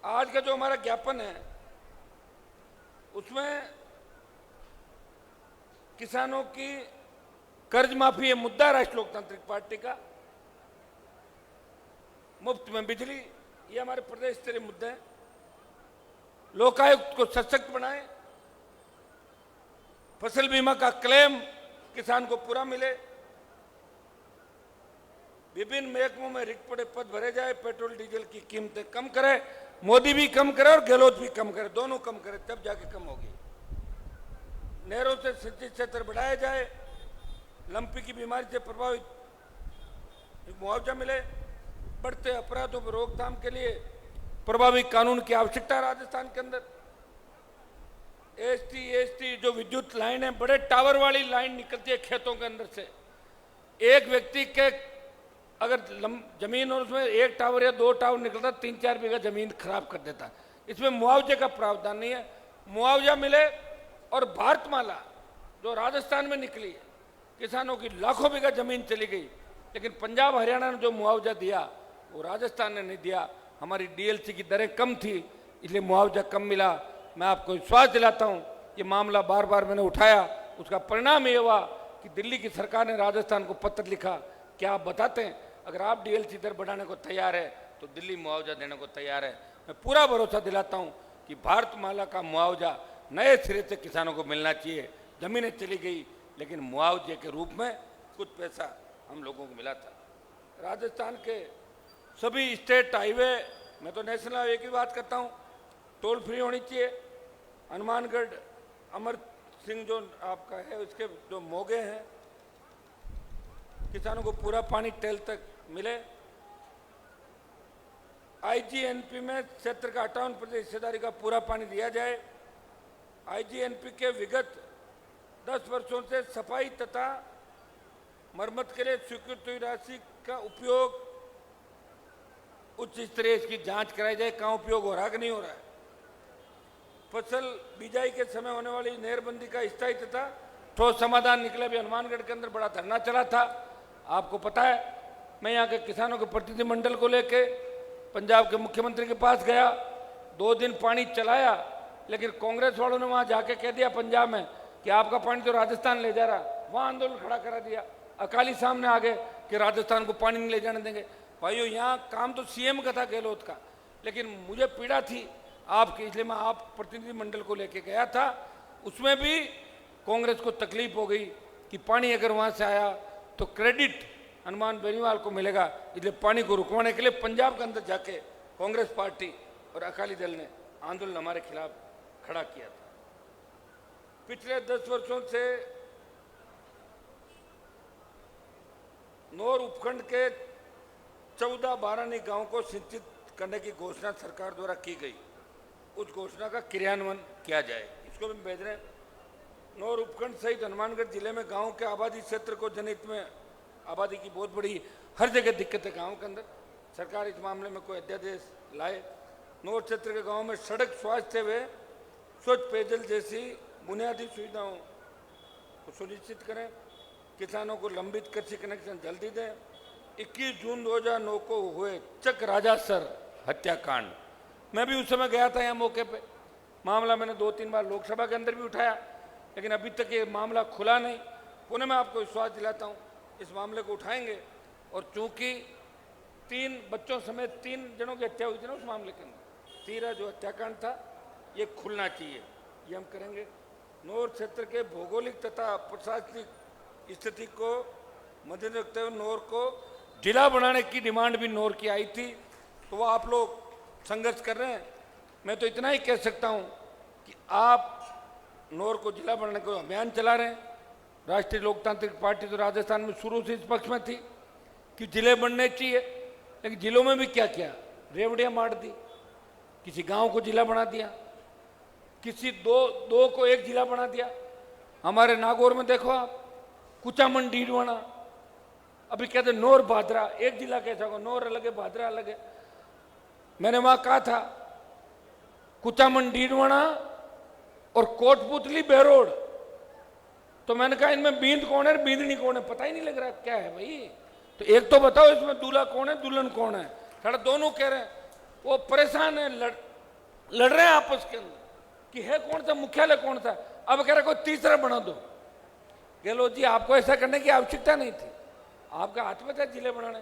आज का जो हमारा ज्ञापन है उसमें किसानों की कर्ज माफी है मुद्दा, राष्ट्रीय लोकतांत्रिक पार्टी का। मुफ्त में बिजली, ये हमारे प्रदेश स्तरीय मुद्दे हैं। लोकायुक्त को सशक्त बनाएं, फसल बीमा का क्लेम किसान को पूरा मिले, विभिन्न महकमों में रिक्त पड़े पद भरे जाए, पेट्रोल डीजल की कीमतें कम करे, मोदी भी कम करे और गहलोत भी कम करे, दोनों कम करे तब जाके कम होगी। नहरों से सिंचित क्षेत्र बढ़ाया जाए, लंपी की बीमारी से प्रभावित मुआवजा मिले, बढ़ते अपराधों पर रोकथाम के लिए प्रभावी कानून की आवश्यकता है। राजस्थान के अंदर एसटी जो विद्युत लाइन है, बड़े टावर वाली लाइन निकलती है खेतों के अंदर से, एक व्यक्ति के अगर जमीन और उसमें एक टावर या 2 टावर निकलता, 3-4 बीघा जमीन खराब कर देता। इसमें मुआवजे का प्रावधान नहीं है, मुआवजा मिले। और भारतमाला जो राजस्थान में निकली है, किसानों की लाखों बीघा जमीन चली गई, लेकिन पंजाब हरियाणा ने जो मुआवजा दिया वो राजस्थान ने नहीं दिया। हमारी डीएलसी की दरें कम थी, इसलिए मुआवजा कम मिला। मैं आपको विश्वास दिलाता हूं, ये मामला बार बार मैंने उठाया, उसका परिणाम ये हुआ कि दिल्ली की सरकार ने राजस्थान को पत्र लिखा कि आप बताते हैं अगर आप डीएलसी दर बढ़ाने को तैयार है तो दिल्ली मुआवजा देने को तैयार है। मैं पूरा भरोसा दिलाता हूं कि भारतमाला का मुआवजा नए सिरे से किसानों को मिलना चाहिए। जमीनें चली गई लेकिन मुआवजे के रूप में कुछ पैसा हम लोगों को मिला था। राजस्थान के सभी स्टेट हाईवे, मैं तो नेशनल हाईवे की बात करता हूँ, टोल फ्री होनी चाहिए। हनुमानगढ़ अमर सिंह जो आपका है, उसके जो मोगे हैं, किसानों को पूरा पानी टेल तक मिले। आईजीएनपी में क्षेत्र का 58% हिस्सेदारी का पूरा पानी दिया जाए। आईजीएनपी के विगत 10 वर्षों से सफाई तथा मरम्मत के लिए स्वीकृत हुई राशि का उपयोग उच्च स्तरीय इसकी जांच कराई जाए, कहाँ उपयोग हो रहा है कि नहीं हो रहा है। फसल बिजाई के समय होने वाली नहरबंदी का स्थायी तथा ठोस समाधान निकले। भी हनुमानगढ़ के अंदर बड़ा धरना चला था, आपको पता है। मैं यहाँ के किसानों के प्रतिनिधिमंडल को लेके पंजाब के मुख्यमंत्री के पास गया, 2 दिन पानी चलाया, लेकिन कांग्रेस वालों ने वहाँ जाके कह दिया पंजाब में कि आपका पानी तो राजस्थान ले जा रहा, वहाँ आंदोलन खड़ा करा दिया। अकाली सामने आ गए कि राजस्थान को पानी नहीं ले जाने देंगे। भाइयों, यहाँ काम तो सीएम का था, गहलोत का, लेकिन मुझे पीड़ा थी आपकी, इसलिए मैं आप प्रतिनिधिमंडल को लेके गया था। उसमें भी कांग्रेस को तकलीफ हो गई कि पानी अगर वहाँ से आया तो क्रेडिट हनुमान बेनीवाल को मिलेगा, इसलिए पानी को रुकवाने के लिए पंजाब के अंदर जाके कांग्रेस पार्टी और अकाली दल ने आंदोलन हमारे खिलाफ खड़ा किया था। पिछले 10 वर्षों से नौर उपखंड के 14 बारानी गांव को सिंचित करने की घोषणा सरकार द्वारा की गई, उस घोषणा का क्रियान्वयन किया जाए, इसको भी भेज रहे हैं। नौर उपखंड सहित हनुमानगढ़ जिले में गांव के आबादी क्षेत्र को जनहित में, आबादी की बहुत बड़ी हर जगह दिक्कत है गाँव के अंदर, सरकार इस मामले में कोई अध्यादेश लाए। नौर क्षेत्र के गाँव में सड़क, स्वास्थ्य व स्वच्छ पेयजल जैसी बुनियादी सुविधाओं को सुनिश्चित करें। किसानों को लंबित कृषि कनेक्शन जल्दी दें। 21 जून 2009 को हुए चक राजा सर हत्याकांड, मैं भी उस समय गया था यहाँ मौके पे। मामला मैंने 2-3 बार लोकसभा के अंदर भी उठाया, लेकिन अभी तक ये मामला खुला नहीं। पुनः मैं आपको विश्वास दिलाता हूँ इस मामले को उठाएंगे, और चूंकि 3 बच्चों समेत 3 जनों की हत्या हुई थी ना उस मामले के अंदर, 13 जो हत्याकांड था, ये खुलना चाहिए, ये हम करेंगे। नौर क्षेत्र के भौगोलिक तथा प्रशासनिक स्थिति को मद्देनजर रखते हुए नौर को जिला बनाने की डिमांड भी नौर की आई थी। तो वो आप लोग संघर्ष कर रहे हैं। मैं तो इतना ही कह सकता हूं कि आप नौर को जिला बनाने का अभियान चला रहे हैं। राष्ट्रीय लोकतांत्रिक पार्टी तो राजस्थान में शुरू से इस पक्ष में थी कि जिले बनने चाहिए, लेकिन जिलों में भी क्या किया, रेवड़ियां मार दी, किसी गांव को जिला बना दिया, किसी दो को एक जिला बना दिया। हमारे नागौर में देखो आप, कुचामन डीडवाना, अभी कहते नौर भादरा, एक जिला कैसा होगा, नौर अलग है भादरा अलग है। मैंने वहां कहा था कुचामन डीडवाना और कोटपुतली बेरोड, तो मैंने कहा इनमें बींद कौन है बींदनी कौन है, पता ही नहीं लग रहा क्या है भाई। तो एक तो बताओ इसमें दूल्हा कौन है दुल्हन कौन है। साढ़े दोनों कह रहे हैं, वो परेशान है, लड़ रहे हैं आपस के अंदर कि है कौन सा मुख्यालय कौन सा। अब कह रहे कोई तीसरा बना दो। गहलोत जी आपको ऐसा करने की आवश्यकता नहीं थी, आपका हाथ में था जिले बनाने,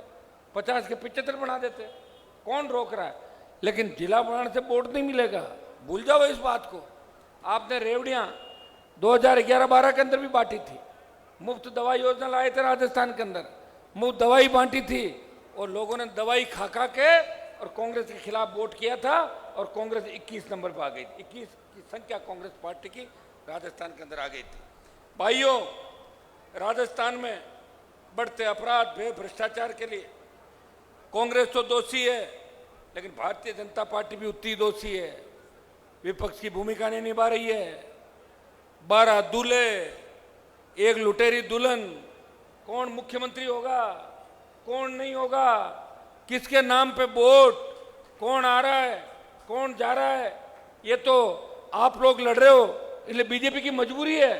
50 के 75 बना देते, कौन रोक रहा है। लेकिन जिला बनाने से वोट नहीं मिलेगा, भूल जाओ इस बात को। आपने रेवड़ियां 2011-12 के अंदर भी बांटी थी, मुफ्त दवाई योजना लाए थे राजस्थान के अंदर, मुफ्त दवाई बांटी थी और लोगों ने दवाई खा खा के और कांग्रेस के खिलाफ वोट किया था और कांग्रेस 21 नंबर पर आ गई थी। 21 की संख्या कांग्रेस पार्टी की राजस्थान के अंदर आ गई थी। भाइयों, राजस्थान में बढ़ते अपराध भ्रष्टाचार के लिए कांग्रेस तो दोषी है, लेकिन भारतीय जनता पार्टी भी उतनी दोषी है। विपक्ष की भूमिका नहीं निभा रही है। 12 दूल्हे, एक लुटेरी दुल्हन, कौन मुख्यमंत्री होगा कौन नहीं होगा, किसके नाम पे वोट, कौन आ रहा है कौन जा रहा है, ये तो आप लोग लड़ रहे हो। इसलिए बीजेपी की मजबूरी है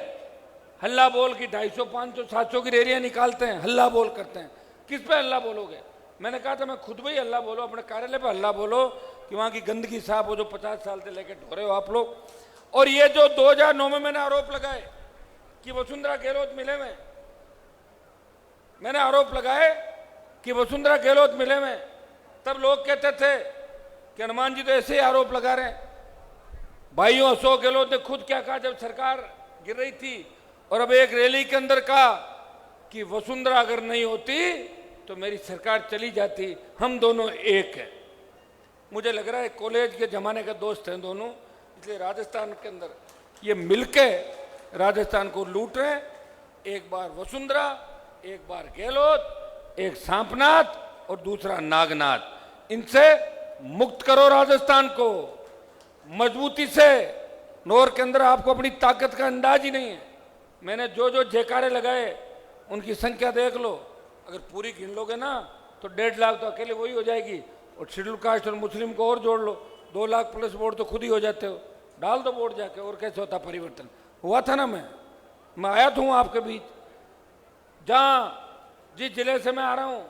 हल्ला बोल की 250, 500, 700 की रैलियां निकालते हैं, हल्ला बोल करते हैं। किस पे हल्ला बोलोगे? मैंने कहा था मैं खुद भी हल्ला बोलो, अपने कार्यालय पे हल्ला बोलो कि वहां की गंदगी साफ हो जो 50 साल से लेकर ढो रहे हो आप लोग। और ये जो 2009 में मैंने आरोप लगाए कि वसुंधरा गहलोत मिले में, मैंने आरोप लगाए कि वसुंधरा गहलोत मिले में, तब लोग कहते थे कि हनुमान जी तो ऐसे ही आरोप लगा रहे हैं। भाइयों, अशोक गहलोत ने खुद क्या कहा जब सरकार गिर रही थी, और अब एक रैली के अंदर कहा कि वसुंधरा अगर नहीं होती तो मेरी सरकार चली जाती, हम दोनों एक हैं। मुझे लग रहा है कॉलेज के जमाने का दोस्त हैं दोनों, इसलिए राजस्थान के अंदर ये मिलके राजस्थान को लूट रहे हैं। एक बार वसुंधरा, एक बार गहलोत, एक सांपनाथ और दूसरा नागनाथ। इनसे मुक्त करो राजस्थान को मजबूती से। नौर के अंदर आपको अपनी ताकत का अंदाज ही नहीं है। मैंने जो जो जयकारे लगाए उनकी संख्या देख लो, अगर पूरी गिन लोगे ना तो 1.5 लाख तो अकेले वही हो जाएगी, और शेड्यूल कास्ट और मुस्लिम को और जोड़ लो, 2 लाख प्लस वोट तो खुद ही हो जाते हो। डाल दो वोट जाके, और कैसे होता परिवर्तन। हुआ था ना, मैं आया था आपके बीच, जहां जिस जिले से मैं आ रहा हूं,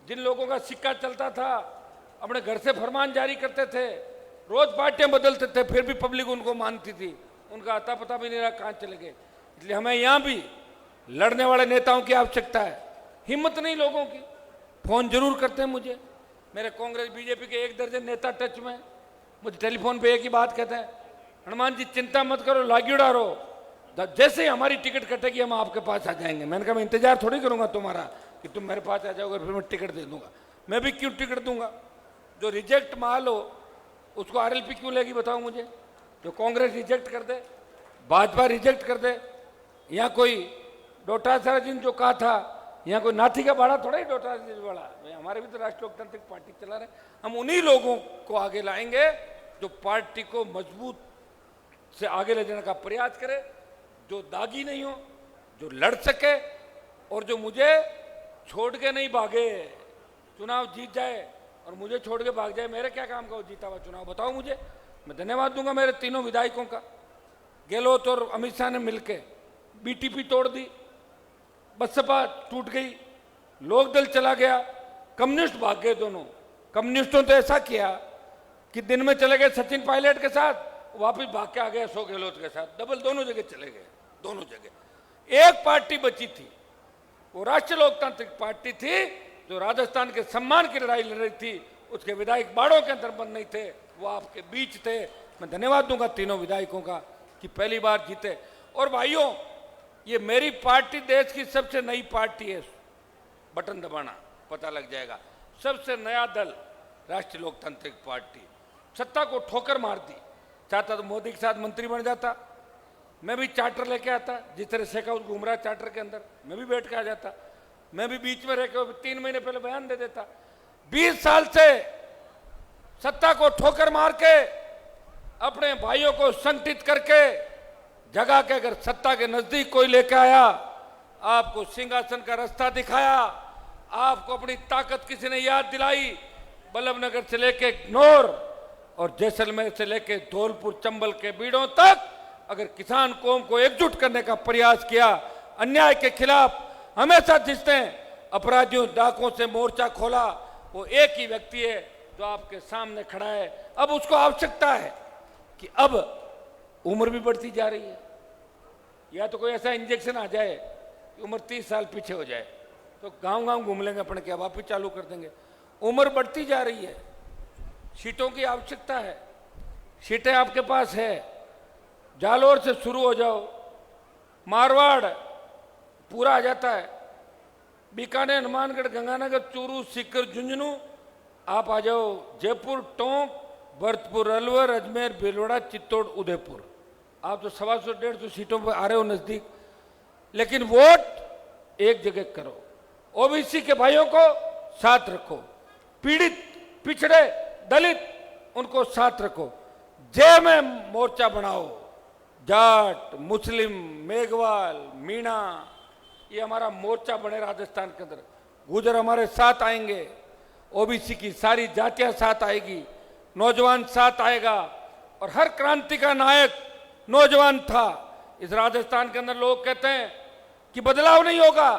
जिन लोगों का सिक्का चलता था, अपने घर से फरमान जारी करते थे, रोज पार्टियां बदलते थे, फिर भी पब्लिक उनको मानती थी, उनका अता पता भी नहीं रहा कहां चले गए। इसलिए हमें यहां भी लड़ने वाले नेताओं की आवश्यकता है। हिम्मत नहीं लोगों की, फोन जरूर करते हैं मुझे, मेरे कांग्रेस बीजेपी के 1 दर्जन नेता टच में, मुझे टेलीफोन पे एक ही बात कहते हैं, हनुमान जी चिंता मत करो, लागियोड़ा रहो, जैसे ही हमारी टिकट कटेगी हम आपके पास आ जाएंगे। मैंने कहा मैं इंतजार थोड़ी करूंगा तुम्हारा कि तुम मेरे पास आ जाओगे फिर मैं टिकट दे दूंगा। मैं भी क्यों टिकट दूंगा? जो रिजेक्ट माल हो उसको आरएलपी क्यों लेगी बताओ मुझे? जो कांग्रेस रिजेक्ट कर दे, भाजपा रिजेक्ट कर दे, यहाँ कोई डोटासरा जी ने जो कहा था, यहाँ कोई नाथी का बाड़ा थोड़ा ही डोटासरा जी बाड़ा, हमारे भी तो राष्ट्रीय लोकतांत्रिक पार्टी चला रहे। हम उन्हीं लोगों को आगे लाएंगे जो पार्टी को मजबूत से आगे ले जाने का प्रयास करे, जो दागी नहीं हो, जो लड़ सके, और जो मुझे छोड़ के नहीं भागे, चुनाव जीत जाए और मुझे छोड़ के भाग जाए, मेरे क्या काम का वो जीता हुआ चुनाव बताओ मुझे। मैं धन्यवाद दूंगा मेरे तीनों विधायकों का। गहलोत और अमित शाह ने मिलकर बीटीपी तोड़ दी, बसपा टूट गई, लोकदल चला गया, कम्युनिस्ट भाग गए दोनों। कम्युनिस्टों ने तो ऐसा किया कि दिन में चले गए सचिन पायलट के साथ, वापस भाग के आ गए अशोक गहलोत के साथ, डबल दोनों जगह चले गए, दोनों जगह। एक पार्टी बची थी, वो राष्ट्रीय लोकतांत्रिक पार्टी थी, जो राजस्थान के सम्मान की लड़ाई लड़ रही थी। उसके विधायक बाड़ों के अंदर बंद नहीं थे, वो आपके बीच थे। मैं धन्यवाद दूंगा तीनों विधायकों का कि पहली बार जीते। और भाइयों, ये मेरी पार्टी देश की सबसे नई पार्टी है, बटन दबाना पता लग जाएगा, सबसे नया दल। राष्ट्रीय लोकतांत्रिक पार्टी सत्ता को ठोकर मार दी। चाहता तो मोदी के साथ मंत्री बन जाता, मैं भी चार्टर लेके आता, जिस तरह शेखावत घूम रहा चार्टर के अंदर, मैं भी बैठ के आ जाता, मैं भी बीच में रह के 3 महीने पहले बयान दे देता। 20 साल से सत्ता को ठोकर मार के अपने भाइयों को संगठित करके जगह के अगर सत्ता के नजदीक कोई लेके आया, आपको सिंहासन का रास्ता दिखाया, आपको अपनी ताकत किसी ने याद दिलाई, बल्लभनगर से लेके नौर और जैसलमेर से लेके धौलपुर चंबल के बीड़ों तक अगर किसान कौम को एकजुट करने का प्रयास किया, अन्याय के खिलाफ हमेशा जिसने अपराधियों डाकुओं से मोर्चा खोला, वो एक ही व्यक्ति है जो आपके सामने खड़ा है। अब उसको आवश्यकता है कि अब उम्र भी बढ़ती जा रही है, या तो कोई ऐसा इंजेक्शन आ जाए कि उम्र 30 साल पीछे हो जाए, तो गांव गांव घूम लेंगे अपन, क्या वापिस चालू कर देंगे। उम्र बढ़ती जा रही है, सीटों की आवश्यकता है, सीटें आपके पास है, जालोर से शुरू हो जाओ, मारवाड़ पूरा आ जाता है, बीकानेर, हनुमानगढ़, गंगानगर, चूरू, सीकर, झुंझुनू, आप आ जाओ जयपुर, टोंक, भरतपुर, अलवर, अजमेर, भीलवाड़ा, चित्तौड़, उदयपुर। आप तो 125-150 सीटों पर आ रहे हो नजदीक, लेकिन वोट एक जगह करो, ओबीसी के भाइयों को साथ रखो, पीड़ित, पिछड़े, दलित उनको साथ रखो, जय में मोर्चा बनाओ, जाट, मुस्लिम, मेघवाल, मीणा, ये हमारा मोर्चा बने राजस्थान के अंदर। गुजर हमारे साथ आएंगे, ओबीसी की सारी जातियां साथ आएगी, नौजवान साथ आएगा, और हर क्रांति का नायक नौजवान था। इस राजस्थान के अंदर लोग कहते हैं कि बदलाव नहीं होगा,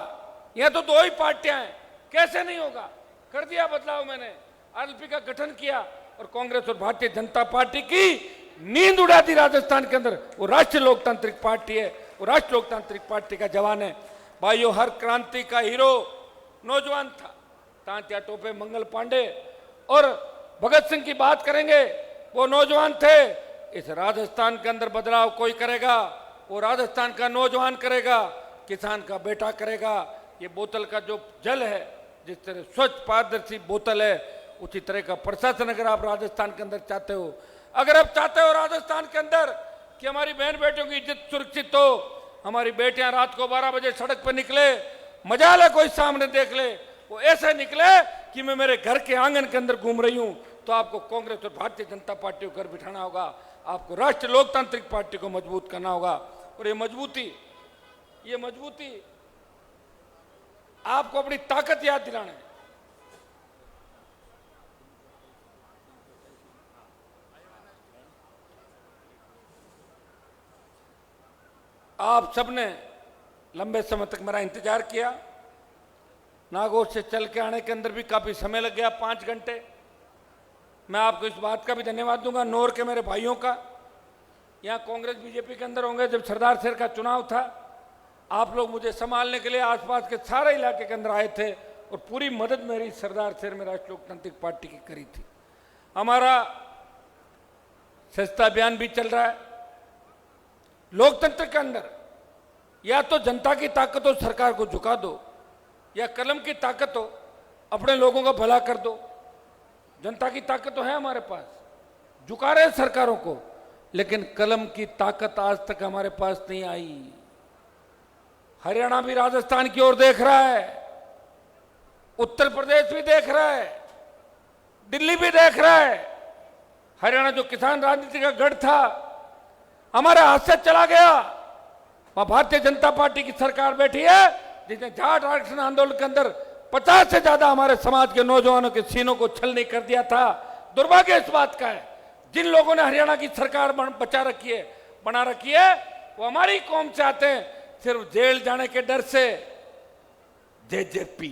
यहां तो 2 ही पार्टियां हैं, कैसे नहीं होगा? कर दिया बदलाव, मैंने आरएलपी का गठन किया और कांग्रेस और भारतीय जनता पार्टी की नींद उड़ा दी राजस्थान के अंदर। वो राष्ट्रीय लोकतांत्रिक पार्टी है, वो राष्ट्रीय लोकतांत्रिक पार्टी का जवान है। भाइयों, हर क्रांति का हीरो नौजवान था। तांत्या टोपे, मंगल पांडे और भगत सिंह की बात करेंगे, वो नौजवान थे। इस राजस्थान के अंदर बदलाव कोई करेगा, वो राजस्थान का नौजवान करेगा, किसान का बेटा करेगा। ये बोतल का जो जल है, जिस तरह स्वच्छ पारदर्शी बोतल है, उसी तरह का प्रशासन अगर आप राजस्थान के अंदर चाहते हो, अगर आप चाहते हो राजस्थान के अंदर कि हमारी बहन बेटियों की इज्जत सुरक्षित हो, हमारी बेटियां रात को 12 बजे सड़क पर निकले, मजाल है कोई सामने देख ले, वो ऐसे निकले कि मैं मेरे घर के आंगन के अंदर घूम रही हूं, तो आपको कांग्रेस और भारतीय जनता पार्टी को घर बिठाना होगा, आपको राष्ट्रीय लोकतांत्रिक पार्टी को मजबूत करना होगा। और ये मजबूती आपको अपनी ताकत याद दिलाना है। आप सबने लंबे समय तक मेरा इंतजार किया, नागौर से चल के आने के अंदर भी काफी समय लग गया, 5 घंटे। मैं आपको इस बात का भी धन्यवाद दूंगा, नौर के मेरे भाइयों का। यहाँ कांग्रेस बीजेपी के अंदर होंगे, जब सरदार शहर का चुनाव था, आप लोग मुझे संभालने के लिए आसपास के सारे इलाके के अंदर आए थे और पूरी मदद मेरी सरदार शहर में राष्ट्रीय लोकतांत्रिक पार्टी की करी थी। हमारा सस्ता अभियान भी चल रहा है। लोकतंत्र के अंदर या तो जनता की ताकत हो, सरकार को झुका दो, या कलम की ताकत हो, अपने लोगों का भला कर दो। जनता की ताकत तो है हमारे पास, झुका रहे सरकारों को, लेकिन कलम की ताकत आज तक हमारे पास नहीं आई। हरियाणा भी राजस्थान की ओर देख रहा है, उत्तर प्रदेश भी देख रहा है, दिल्ली भी देख रहा है। हरियाणा जो किसान राजनीति का गढ़ था, हमारे हाथ से चला गया। वहां भारतीय जनता पार्टी की सरकार बैठी है, जिसने जाट आरक्षण आंदोलन के अंदर 50 से ज्यादा हमारे समाज के नौजवानों के सीनों को छलनी कर दिया था। दुर्भाग्य इस बात का है, जिन लोगों ने हरियाणा की सरकार बना रखी है, वो हमारी कौम से आते हैं, सिर्फ जेल जाने के डर से। जेजेपी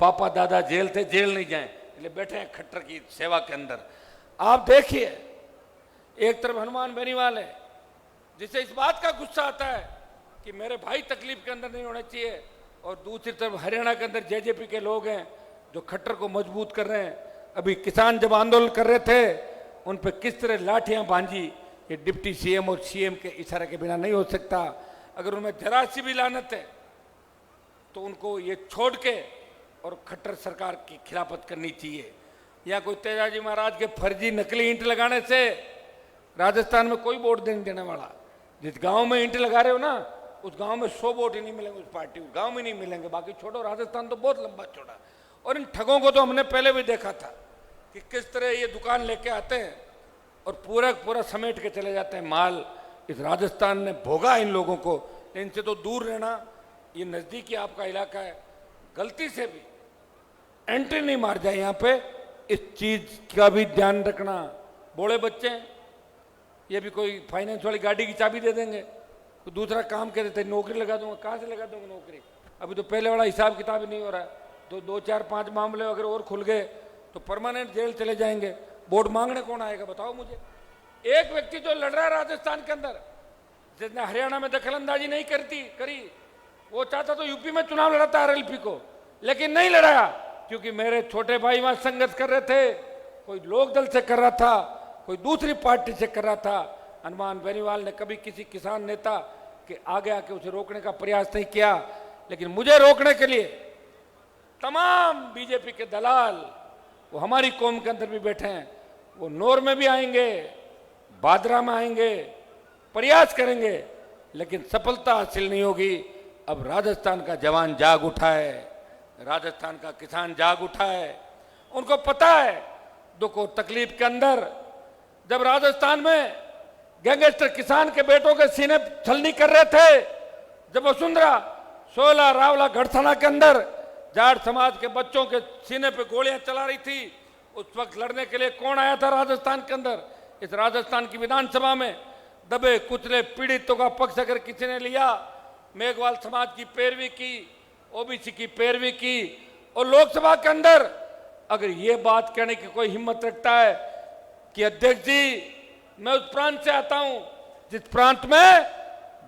पापा दादा जेल थे, जेल नहीं जाए, इसलिए बैठे हैं खट्टर की सेवा के अंदर। आप देखिए, एक तरफ हनुमान बेनीवाल है, जिसे इस बात का गुस्सा आता है कि मेरे भाई तकलीफ के अंदर नहीं होने चाहिए, और दूसरी तरफ हरियाणा के अंदर जेजेपी के लोग हैं जो खट्टर को मजबूत कर रहे हैं। अभी किसान जब आंदोलन कर रहे थे, उन पर किस तरह लाठियां बांधी, ये डिप्टी सीएम और सीएम के इशारे के बिना नहीं हो सकता। अगर उनमें जरा सी भी लानत है तो उनको ये छोड़ के और खट्टर सरकार की खिलाफत करनी चाहिए। या कोई तेजाजी महाराज के फर्जी नकली ईंट लगाने से राजस्थान में कोई वोट देने वाला, जिस गांव में ईंट लगा रहे हो ना, उस गांव में 100 वोट ही नहीं मिलेंगे उस पार्टी को, गांव में नहीं मिलेंगे। बाकी छोड़ो, राजस्थान तो बहुत लंबा चौड़ा। और इन ठगों को तो हमने पहले भी देखा था कि किस तरह ये दुकान लेके आते हैं और पूरा समेट के चले जाते हैं माल। इस राजस्थान ने भोगा इन लोगों को, इनसे तो दूर रहना। ये नजदीकी आपका इलाका है, गलती से भी एंट्री नहीं मार जाए यहाँ पे, इस चीज का भी ध्यान रखना। बोले बच्चे हैं, ये भी कोई फाइनेंस वाली गाड़ी की चाबी दे देंगे, तो दूसरा काम कर देते, नौकरी लगा दूंगा। कहाँ से लगा दूंगा नौकरी? अभी तो पहले वाला हिसाब किताब ही नहीं हो रहा है। तो 2 4 5 मामले अगर और खुल गए तो परमानेंट जेल चले जाएंगे। वोट मांगने कौन आएगा बताओ मुझे? एक व्यक्ति जो लड़ रहा है राजस्थान के अंदर, जिसने हरियाणा में दखलंदाजी नहीं करी, वो चाहता तो यूपी में चुनाव लड़ाता आरएलपी को, लेकिन नहीं लड़ाया क्योंकि मेरे छोटे भाई वहां संघर्ष कर रहे थे। कोई लोकदल से कर रहा था, कोई दूसरी पार्टी से कर रहा था। हनुमान बेनीवाल ने कभी किसी किसान नेता के आगे आके उसे रोकने का प्रयास नहीं किया, लेकिन मुझे रोकने के लिए तमाम बीजेपी के दलाल, वो हमारी कौम के अंदर भी बैठे हैं, वो नौर में भी आएंगे, बादरा में आएंगे, प्रयास करेंगे, लेकिन सफलता हासिल नहीं होगी। अब राजस्थान का जवान जाग उठा है, राजस्थान का किसान जाग उठा है। उनको पता है दुख और तकलीफ के अंदर, जब राजस्थान में गैंगस्टर किसान के बेटों के सीने छलनी कर रहे थे, जब वसुंधरा 16 रावला गढ़थाना के अंदर जाट समाज के बच्चों के सीने पे गोलियां चला रही थी, उस वक्त लड़ने के लिए कौन आया था राजस्थान के अंदर? इस राजस्थान की विधानसभा में दबे कुचले पीड़ितों का पक्ष अगर किसी ने लिया, मेघवाल समाज की पैरवी की, ओबीसी की पैरवी की, और लोकसभा के अंदर अगर ये बात कहने की कोई हिम्मत रखता है कि अध्यक्ष जी मैं उस प्रांत से आता हूं जिस प्रांत में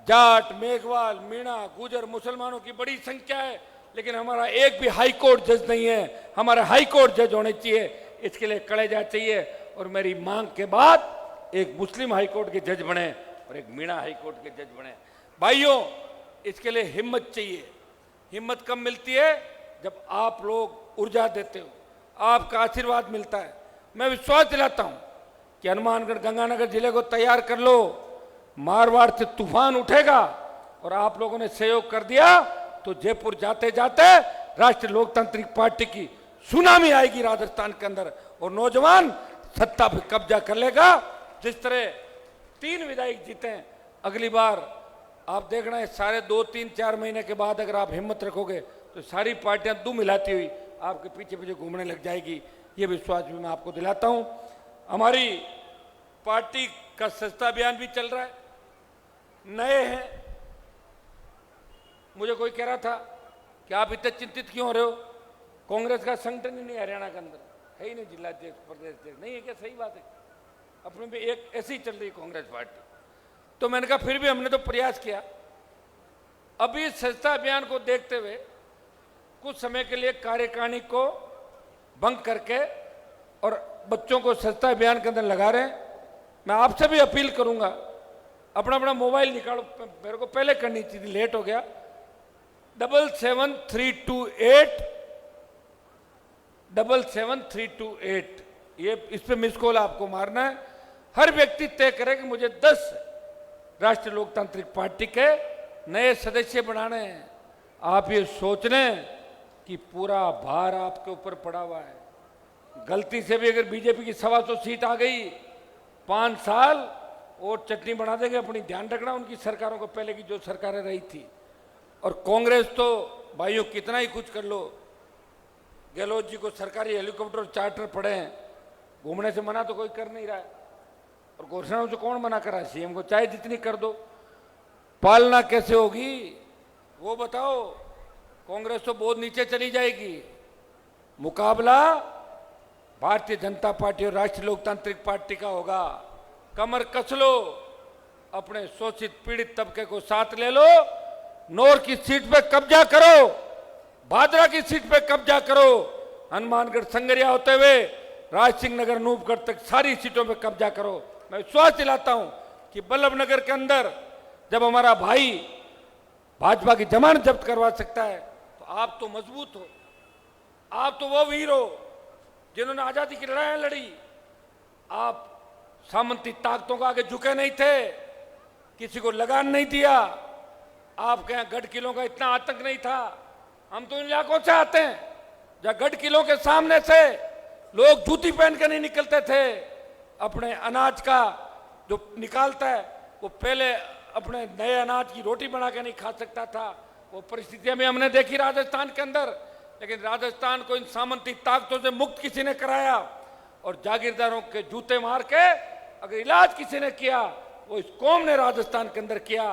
जाट, मेघवाल, मीणा, गुजर, मुसलमानों की बड़ी संख्या है, लेकिन हमारा एक भी हाई कोर्ट जज नहीं है, हमारे हाई कोर्ट जज होने चाहिए, इसके लिए कलेजा चाहिए। और मेरी मांग के बाद एक मुस्लिम हाई कोर्ट के जज बने और एक मीणा हाई कोर्ट के जज बने। भाइयों, इसके लिए हिम्मत चाहिए। हिम्मत कब मिलती है? जब आप लोग ऊर्जा देते हो, आपका आशीर्वाद मिलता है। मैं विश्वास दिलाता हूं कि हनुमानगढ़ गंगानगर जिले को तैयार कर लो, मारवाड़ से तूफान उठेगा, और आप लोगों ने सहयोग कर दिया तो जयपुर जाते जाते राष्ट्रीय लोकतांत्रिक पार्टी की सुनामी आएगी राजस्थान के अंदर, और नौजवान सत्ता पे कब्जा कर लेगा। जिस तरह 3 विधायक जीते हैं, अगली बार आप देखना है सारे 2 3 4 महीने के बाद अगर आप हिम्मत रखोगे तो सारी पार्टियां दुम मिलाती हुई आपके पीछे पीछे घूमने लग जाएगी। ये विश्वास भी मैं आपको दिलाता हूं। हमारी पार्टी का सस्ता अभियान भी चल रहा है, नए हैं। मुझे कोई कह रहा था कि आप इतने चिंतित क्यों हो रहे हो, कांग्रेस का संगठन ही नहीं हरियाणा के अंदर है ही नहीं, जिला अध्यक्ष, प्रदेश अध्यक्ष नहीं है क्या? सही बात है, अपने भी एक ऐसी ही चल रही कांग्रेस पार्टी। तो मैंने कहा फिर भी हमने तो प्रयास किया। अभी सस्ता अभियान को देखते हुए कुछ समय के लिए कार्यकारिणी को भंग करके और बच्चों को सस्ता अभियान के अंदर लगा रहे हैं। मैं आपसे भी अपील करूंगा, अपना अपना मोबाइल निकालो, मेरे को पहले करनी चाहिए, लेट हो गया। 77328 77328 ये इस पे मिस कॉल आपको मारना है। हर व्यक्ति तय करे कि मुझे 10 राष्ट्रीय लोकतांत्रिक पार्टी के नए सदस्य बनाने हैं। आप ये सोच लें कि पूरा भार आपके ऊपर पड़ा हुआ है। गलती से भी अगर बीजेपी की 125 सीट आ गई, 5 साल और चटनी बना देंगे अपनी। ध्यान रखना उनकी सरकारों को, पहले की जो सरकारें रही थी। और कांग्रेस तो भाइयों कितना ही कुछ कर लो, गहलोत जी को सरकारी हेलीकॉप्टर चार्टर पड़े हैं, घूमने से मना तो कोई कर नहीं रहा है, और घोषणाओं से कौन मना कर रहा है? सीएम को चाहे जितनी कर दो, पालना कैसे होगी वो बताओ। कांग्रेस तो बहुत नीचे चली जाएगी। मुकाबला भारतीय जनता पार्टी और राष्ट्रीय लोकतांत्रिक पार्टी का होगा। कमर कस लो, अपने शोषित पीड़ित तबके को साथ ले लो, नौर की सीट पे कब्जा करो, भादरा की सीट पे कब्जा करो, हनुमानगढ़ संगरिया होते हुए राज सिंह नगर नूपगढ़ तक सारी सीटों पे कब्जा करो। मैं विश्वास दिलाता हूं कि बल्लभनगर के अंदर जब हमारा भाई भाजपा की जमानत जब्त करवा सकता है तो आप तो मजबूत हो, आप तो वो वीर हो जिन्होंने आजादी की लड़ाई लड़ी। आप सामंती ताकतों के आगे झुके नहीं थे, किसी को लगान नहीं दिया। आपके यहाँ गढ़ किलों का इतना आतंक नहीं था। हम तो इन इलाकों से आते हैं जहाँ गढ़ किलों के सामने से लोग जूती पहन कर नहीं निकलते थे। अपने अनाज का जो निकालता है वो पहले अपने नए अनाज की रोटी बना के नहीं खा सकता था। वो परिस्थितियां भी हमने देखी राजस्थान के अंदर, लेकिन राजस्थान को इन सामंती ताकतों से मुक्त किसी ने कराया और जागीरदारों के जूते मार के अगर इलाज किसी ने किया वो इस कौम ने राजस्थान के अंदर किया।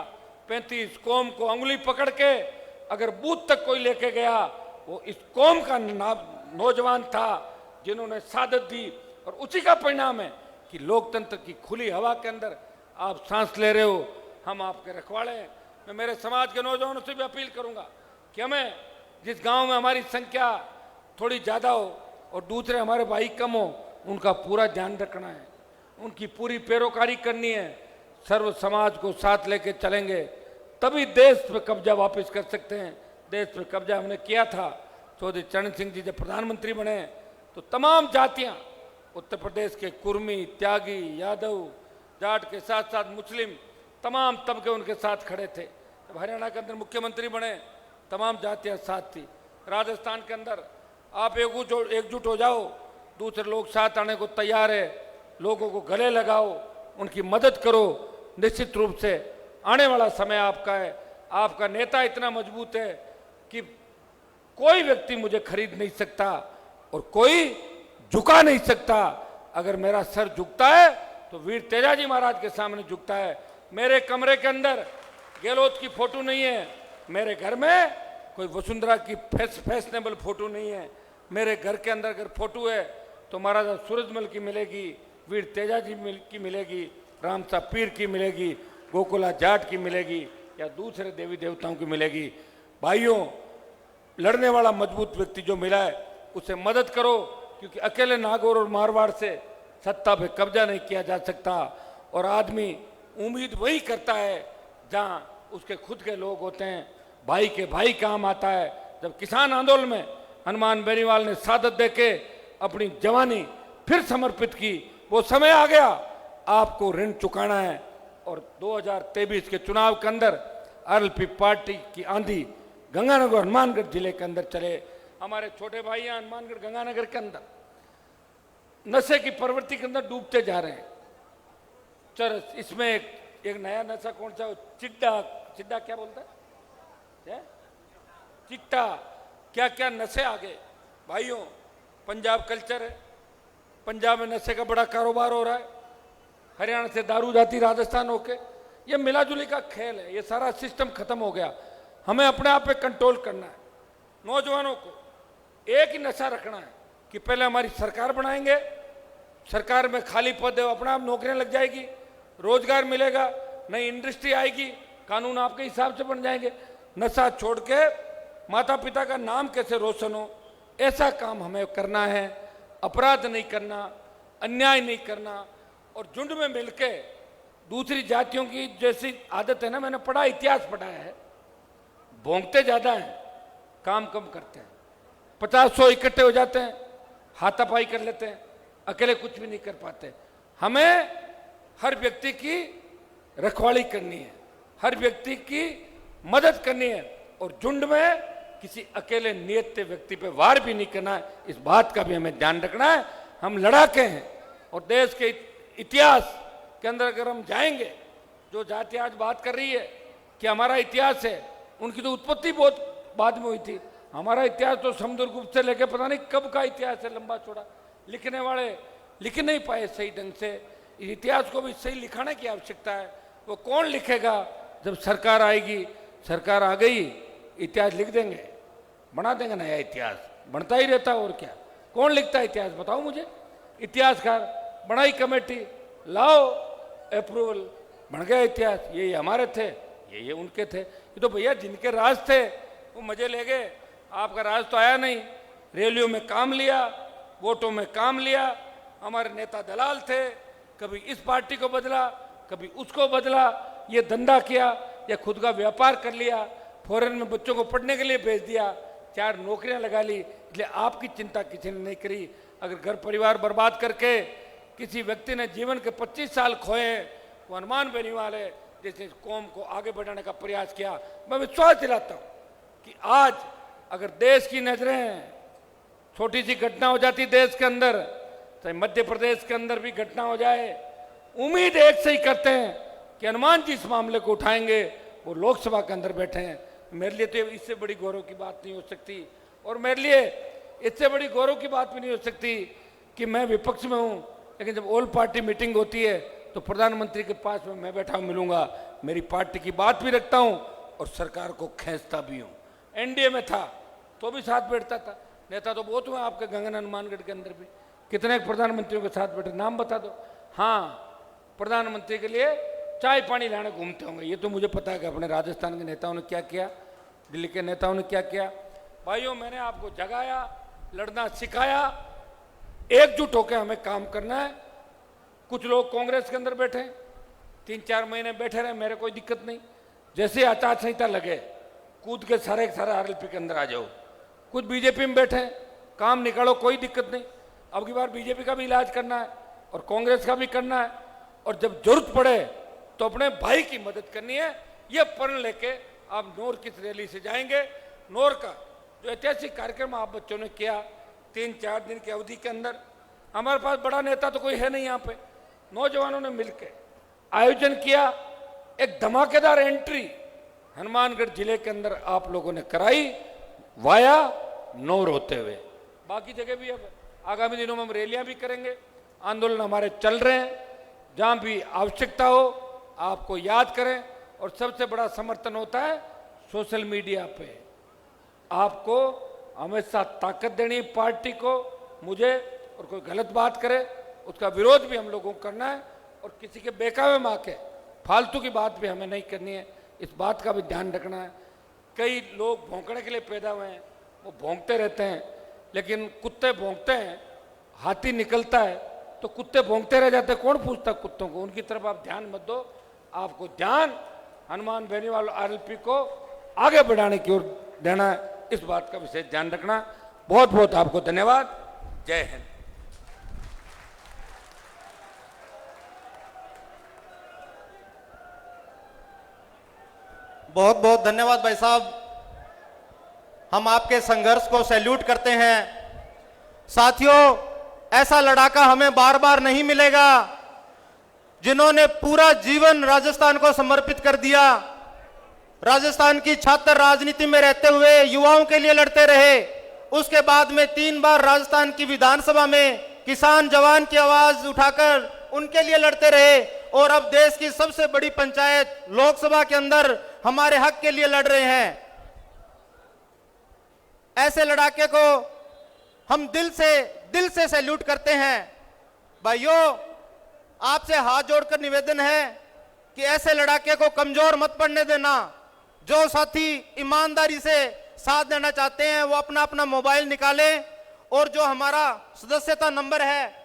35 कौम को अंगुली पकड़ के अगर बूथ तक कोई लेके गया वो इस कौम का नौजवान था जिन्होंने सादत दी। और उसी का परिणाम है कि लोकतंत्र की खुली हवा के अंदर आप सांस ले रहे हो, हम आपके रखवाले हैं। मैं मेरे समाज के नौजवानों से भी अपील करूंगा कि हमें जिस गांव में हमारी संख्या थोड़ी ज़्यादा हो और दूसरे हमारे भाई कम हो, उनका पूरा ध्यान रखना है, उनकी पूरी पैरोकारी करनी है। सर्व समाज को साथ लेके चलेंगे तभी देश पे कब्जा वापस कर सकते हैं। देश पे कब्जा हमने किया था। चौधरी चरण सिंह जी जब प्रधानमंत्री बने तो तमाम जातियां, उत्तर प्रदेश के कुर्मी, त्यागी, यादव, जाट के साथ साथ मुस्लिम, तमाम तबके उनके साथ खड़े थे। जब हरियाणा के अंदर मुख्यमंत्री बने तमाम जातियां साथ थी। राजस्थान के अंदर आप एकजुट हो जाओ, दूसरे लोग साथ आने को तैयार है। लोगों को गले लगाओ, उनकी मदद करो। निश्चित रूप से आने वाला समय आपका है। आपका नेता इतना मजबूत है कि कोई व्यक्ति मुझे खरीद नहीं सकता और कोई झुका नहीं सकता। अगर मेरा सर झुकता है तो वीर तेजाजी महाराज के सामने झुकता है। मेरे कमरे के अंदर गहलोत की फोटो नहीं है, मेरे घर में कोई वसुंधरा की फैशनेबल फोटो नहीं है। मेरे घर के अंदर अगर फोटो है तो महाराजा सूरजमल की मिलेगी, वीर तेजाजी की मिलेगी, रामसा पीर की मिलेगी, गोकुला जाट की मिलेगी या दूसरे देवी देवताओं की मिलेगी। भाइयों, लड़ने वाला मजबूत व्यक्ति जो मिला है उसे मदद करो, क्योंकि अकेले नागौर और मारवाड़ से सत्ता पे कब्जा नहीं किया जा सकता। और आदमी उम्मीद वही करता है जहां उसके खुद के लोग होते हैं। भाई के भाई काम आता है। जब किसान आंदोलन में हनुमान बेनीवाल ने सादत देके अपनी जवानी फिर समर्पित की, वो समय आ गया, आपको ऋण चुकाना है। और 2023 के चुनाव के अंदर आरएलपी पार्टी की आंधी गंगानगर हनुमानगढ़ जिले के अंदर चले। हमारे छोटे भाई हैं हनुमानगढ़ गंगानगर के अंदर नशे की प्रवृत्ति के अंदर डूबते जा रहे हैं। चरस, इसमें एक नया नशा कौन सा, चिट्टा क्या बोलता है, चिट्टा, क्या क्या नशे आ गए। भाइयों, पंजाब कल्चर है, पंजाब में नशे का बड़ा कारोबार हो रहा है। हरियाणा से दारू जाती राजस्थान होके, ये मिलाजुली का खेल है। ये सारा सिस्टम खत्म हो गया। हमें अपने आप पे कंट्रोल करना है। नौजवानों को एक ही नशा रखना है कि पहले हमारी सरकार बनाएंगे, सरकार में खाली पद है, अपने आप नौकरियां लग जाएगी, रोजगार मिलेगा, नई इंडस्ट्री आएगी, कानून आपके हिसाब से बन जाएंगे। नशा छोड़ के माता पिता का नाम कैसे रोशन हो, ऐसा काम हमें करना है। अपराध नहीं करना, अन्याय नहीं करना। और झुंड में मिलके दूसरी जातियों की जैसी आदत है ना, मैंने पढ़ा, इतिहास पढ़ाया है, भोंकते ज्यादा हैं, काम कम करते हैं। 50-100 इकट्ठे हो जाते हैं, हाथापाई कर लेते हैं, अकेले कुछ भी नहीं कर पाते। हमें हर व्यक्ति की रखवाली करनी है, हर व्यक्ति की मदद करनी है और झुंड में किसी अकेले नियत व्यक्ति पे वार भी नहीं करना है। इस बात का भी हमें ध्यान रखना है। हम लड़ाके हैं और देश के इतिहास के अंदर अगर हम जाएंगे, जो जाति आज बात कर रही है कि हमारा इतिहास है, उनकी तो उत्पत्ति बहुत बाद में हुई थी। हमारा इतिहास तो समुद्रगुप्त से लेकर पता नहीं कब का इतिहास है, लंबा चौड़ा। लिखने वाले लिख नहीं पाए सही ढंग से। इस इतिहास को भी सही लिखाने की आवश्यकता है। वो कौन लिखेगा? जब सरकार आएगी, सरकार आ गई, इतिहास लिख देंगे, बना देंगे नया इतिहास, बनता ही रहता है। और क्या, कौन लिखता है इतिहास, बताओ मुझे। इतिहासकार, बनाई कमेटी, लाओ अप्रूवल, बन गया इतिहास। ये हमारे थे, ये उनके थे। ये तो भैया जिनके राज थे वो मजे ले गए। आपका राज तो आया नहीं। रैलियों में काम लिया, वोटों में काम लिया। हमारे नेता दलाल थे, कभी इस पार्टी को बदला, कभी उसको बदला, ये धंधा किया या खुद का व्यापार कर लिया, फॉरेन में बच्चों को पढ़ने के लिए भेज दिया। 4 नौकरियां लगा ली, इसलिए आपकी चिंता किसी ने नहीं करी। अगर घर परिवार बर्बाद करके किसी व्यक्ति ने जीवन के 25 साल खोए, वो हनुमान बेनीवाल है जिसने इस कौम को आगे बढ़ाने का प्रयास किया। मैं विश्वास दिलाता हूँ कि आज अगर देश की नजरें, छोटी सी घटना हो जाती देश के अंदर, चाहे मध्य प्रदेश के अंदर भी घटना हो जाए, उम्मीद एक से ही करते हैं कि हनुमान जी इस मामले को उठाएंगे। वो लोकसभा के अंदर बैठे हैं। मेरे लिए तो इससे बड़ी गौरव की बात नहीं हो सकती, और मेरे लिए इससे बड़ी गौरव की बात भी नहीं हो सकती कि मैं विपक्ष में हूँ, लेकिन जब ऑल पार्टी मीटिंग होती है तो प्रधानमंत्री के पास में मैं बैठा मिलूंगा, मेरी पार्टी की बात भी रखता हूँ और सरकार को खींचता भी हूँ। एनडीए में था तो भी साथ बैठता था, नेता तो बहुत हुए आपके गंगन हनुमानगढ़ के अंदर भी, कितने प्रधानमंत्रियों के साथ बैठे, नाम बता दो। हाँ, प्रधानमंत्री के लिए चाय पानी लाने घूमते होंगे, ये तो मुझे पता है कि अपने राजस्थान के नेताओं ने क्या किया, दिल्ली के नेताओं ने क्या किया। भाइयों, मैंने आपको जगाया, लड़ना सिखाया, एकजुट होकर हमें काम करना है। कुछ लोग कांग्रेस के अंदर बैठे 3-4 महीने बैठे रहे, मेरे कोई दिक्कत नहीं, जैसे आचार संहिता लगे कूद के सारे आरएलपी के अंदर आ जाओ। कुछ बीजेपी में बैठे, काम निकालो, कोई दिक्कत नहीं। अब की बार बीजेपी का भी इलाज करना है और कांग्रेस का भी करना है, और जब जरूरत पड़े तो अपने भाई की मदद करनी है। ये प्रण लेके आप नौर की रैली से जाएंगे। नौर का जो ऐतिहासिक कार्यक्रम आप बच्चों ने किया 3-4 दिन की अवधि के अंदर, हमारे पास बड़ा नेता तो कोई है नहीं यहाँ पे, नौजवानों ने मिलकर आयोजन किया, एक धमाकेदार एंट्री हनुमानगढ़ जिले के अंदर आप लोगों ने कराई, वाया नौर होते हुए। बाकी जगह भी अब आगामी दिनों में हम रैलियां भी करेंगे, आंदोलन हमारे चल रहे हैं, जहां भी आवश्यकता हो आपको याद करें। और सबसे बड़ा समर्थन होता है सोशल मीडिया पे, आपको हमेशा ताकत देनी है पार्टी को, मुझे, और कोई गलत बात करे उसका विरोध भी हम लोगों को करना है, और किसी के बेकावे में आके फालतू की बात भी हमें नहीं करनी है, इस बात का भी ध्यान रखना है। कई लोग भौंकने के लिए पैदा हुए हैं, वो भौंकते रहते हैं, लेकिन कुत्ते भौंकते हैं, हाथी निकलता है तो कुत्ते भौंकते रह जाते हैं, कौन पूछता कुत्तों को, उनकी तरफ आप ध्यान मत दो। आपको ध्यान हनुमान बेनीवाल आरएलपी को आगे बढ़ाने की ओर देना है, इस बात का विशेष ध्यान रखना। बहुत बहुत आपको धन्यवाद। जय हिंद। बहुत बहुत धन्यवाद भाई साहब, हम आपके संघर्ष को सैल्यूट करते हैं। साथियों, ऐसा लड़ाका हमें बार बार नहीं मिलेगा जिन्होंने पूरा जीवन राजस्थान को समर्पित कर दिया। राजस्थान की छात्र राजनीति में रहते हुए युवाओं के लिए लड़ते रहे, उसके बाद में 3 बार राजस्थान की विधानसभा में किसान जवान की आवाज उठाकर उनके लिए लड़ते रहे, और अब देश की सबसे बड़ी पंचायत लोकसभा के अंदर हमारे हक के लिए लड़ रहे हैं। ऐसे लड़ाके को हम दिल से सैल्यूट करते हैं। भाइयों, आपसे हाथ जोड़कर निवेदन है कि ऐसे लड़ाके को कमजोर मत पड़ने देना। जो साथी ईमानदारी से साथ देना चाहते हैं वो अपना अपना मोबाइल निकालें, और जो हमारा सदस्यता नंबर है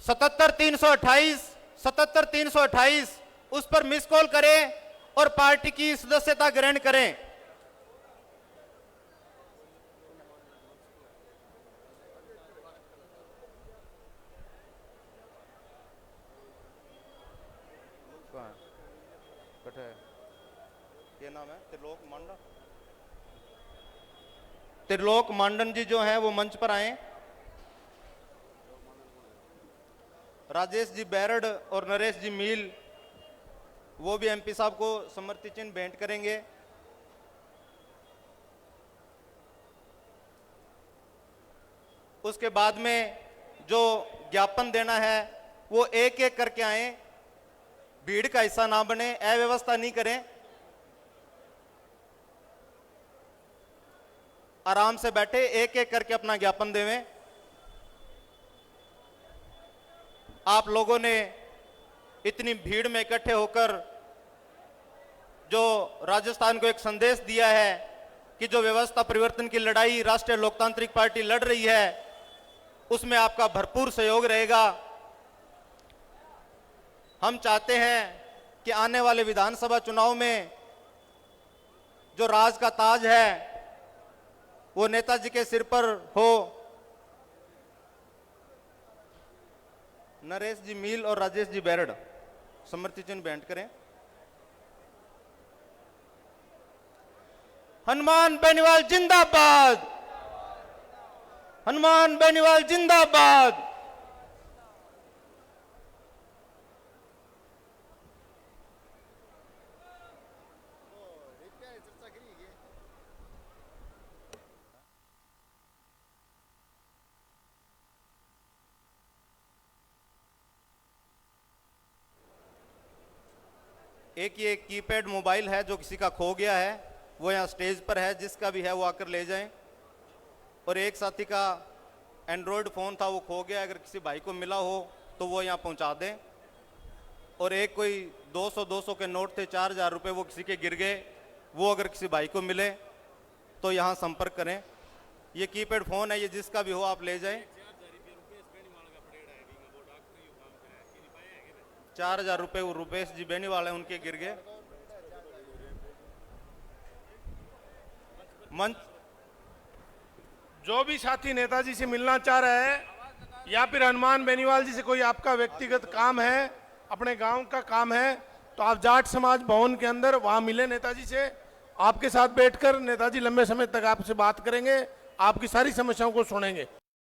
77-328 उस पर मिस कॉल करें और पार्टी की सदस्यता ग्रहण करें। ये नाम है त्रिलोक मांडन जी जो हैं वो मंच पर आए। राजेश जी बैरड और नरेश जी मील वो भी एमपी साहब को समृति चिन्ह भेंट करेंगे। उसके बाद में जो ज्ञापन देना है वो एक एक करके आए, भीड़ का हिस्सा ना बने, अव्यवस्था नहीं करें, आराम से बैठे, एक एक करके अपना ज्ञापन देवें। आप लोगों ने इतनी भीड़ में इकट्ठे होकर जो राजस्थान को एक संदेश दिया है कि जो व्यवस्था परिवर्तन की लड़ाई राष्ट्रीय लोकतांत्रिक पार्टी लड़ रही है उसमें आपका भरपूर सहयोग रहेगा। हम चाहते हैं कि आने वाले विधानसभा चुनाव में जो राज का ताज है वो नेताजी के सिर पर हो। नरेश जी मील और राजेश जी बैरड समृति चिन्ह भेंट करें। हनुमान बेनीवाल जिंदाबाद, हनुमान बेनीवाल जिंदाबाद। एक ये कीपैड मोबाइल है जो किसी का खो गया है, वो यहाँ स्टेज पर है, जिसका भी है वो आकर ले जाएं। और एक साथी का एंड्रॉयड फ़ोन था वो खो गया, अगर किसी भाई को मिला हो तो वो यहाँ पहुँचा दें। और एक कोई 200 के नोट थे 4000 रुपये, वो किसी के गिर गए, वो अगर किसी भाई को मिले तो यहाँ संपर्क करें। ये कीपैड फ़ोन है, ये जिसका भी हो आप ले जाएं। 4000 रुपये वो रुपेश जी बेनीवाल है, उनके गिर गए। मंच जो भी साथी नेताजी से मिलना चाह रहा है या फिर हनुमान बेनीवाल जी से कोई आपका व्यक्तिगत काम है, अपने गांव का काम है, तो आप जाट समाज भवन के अंदर वहां मिले नेताजी से। आपके साथ बैठकर नेताजी लंबे समय तक आपसे बात करेंगे, आपकी सारी समस्याओं को सुनेंगे।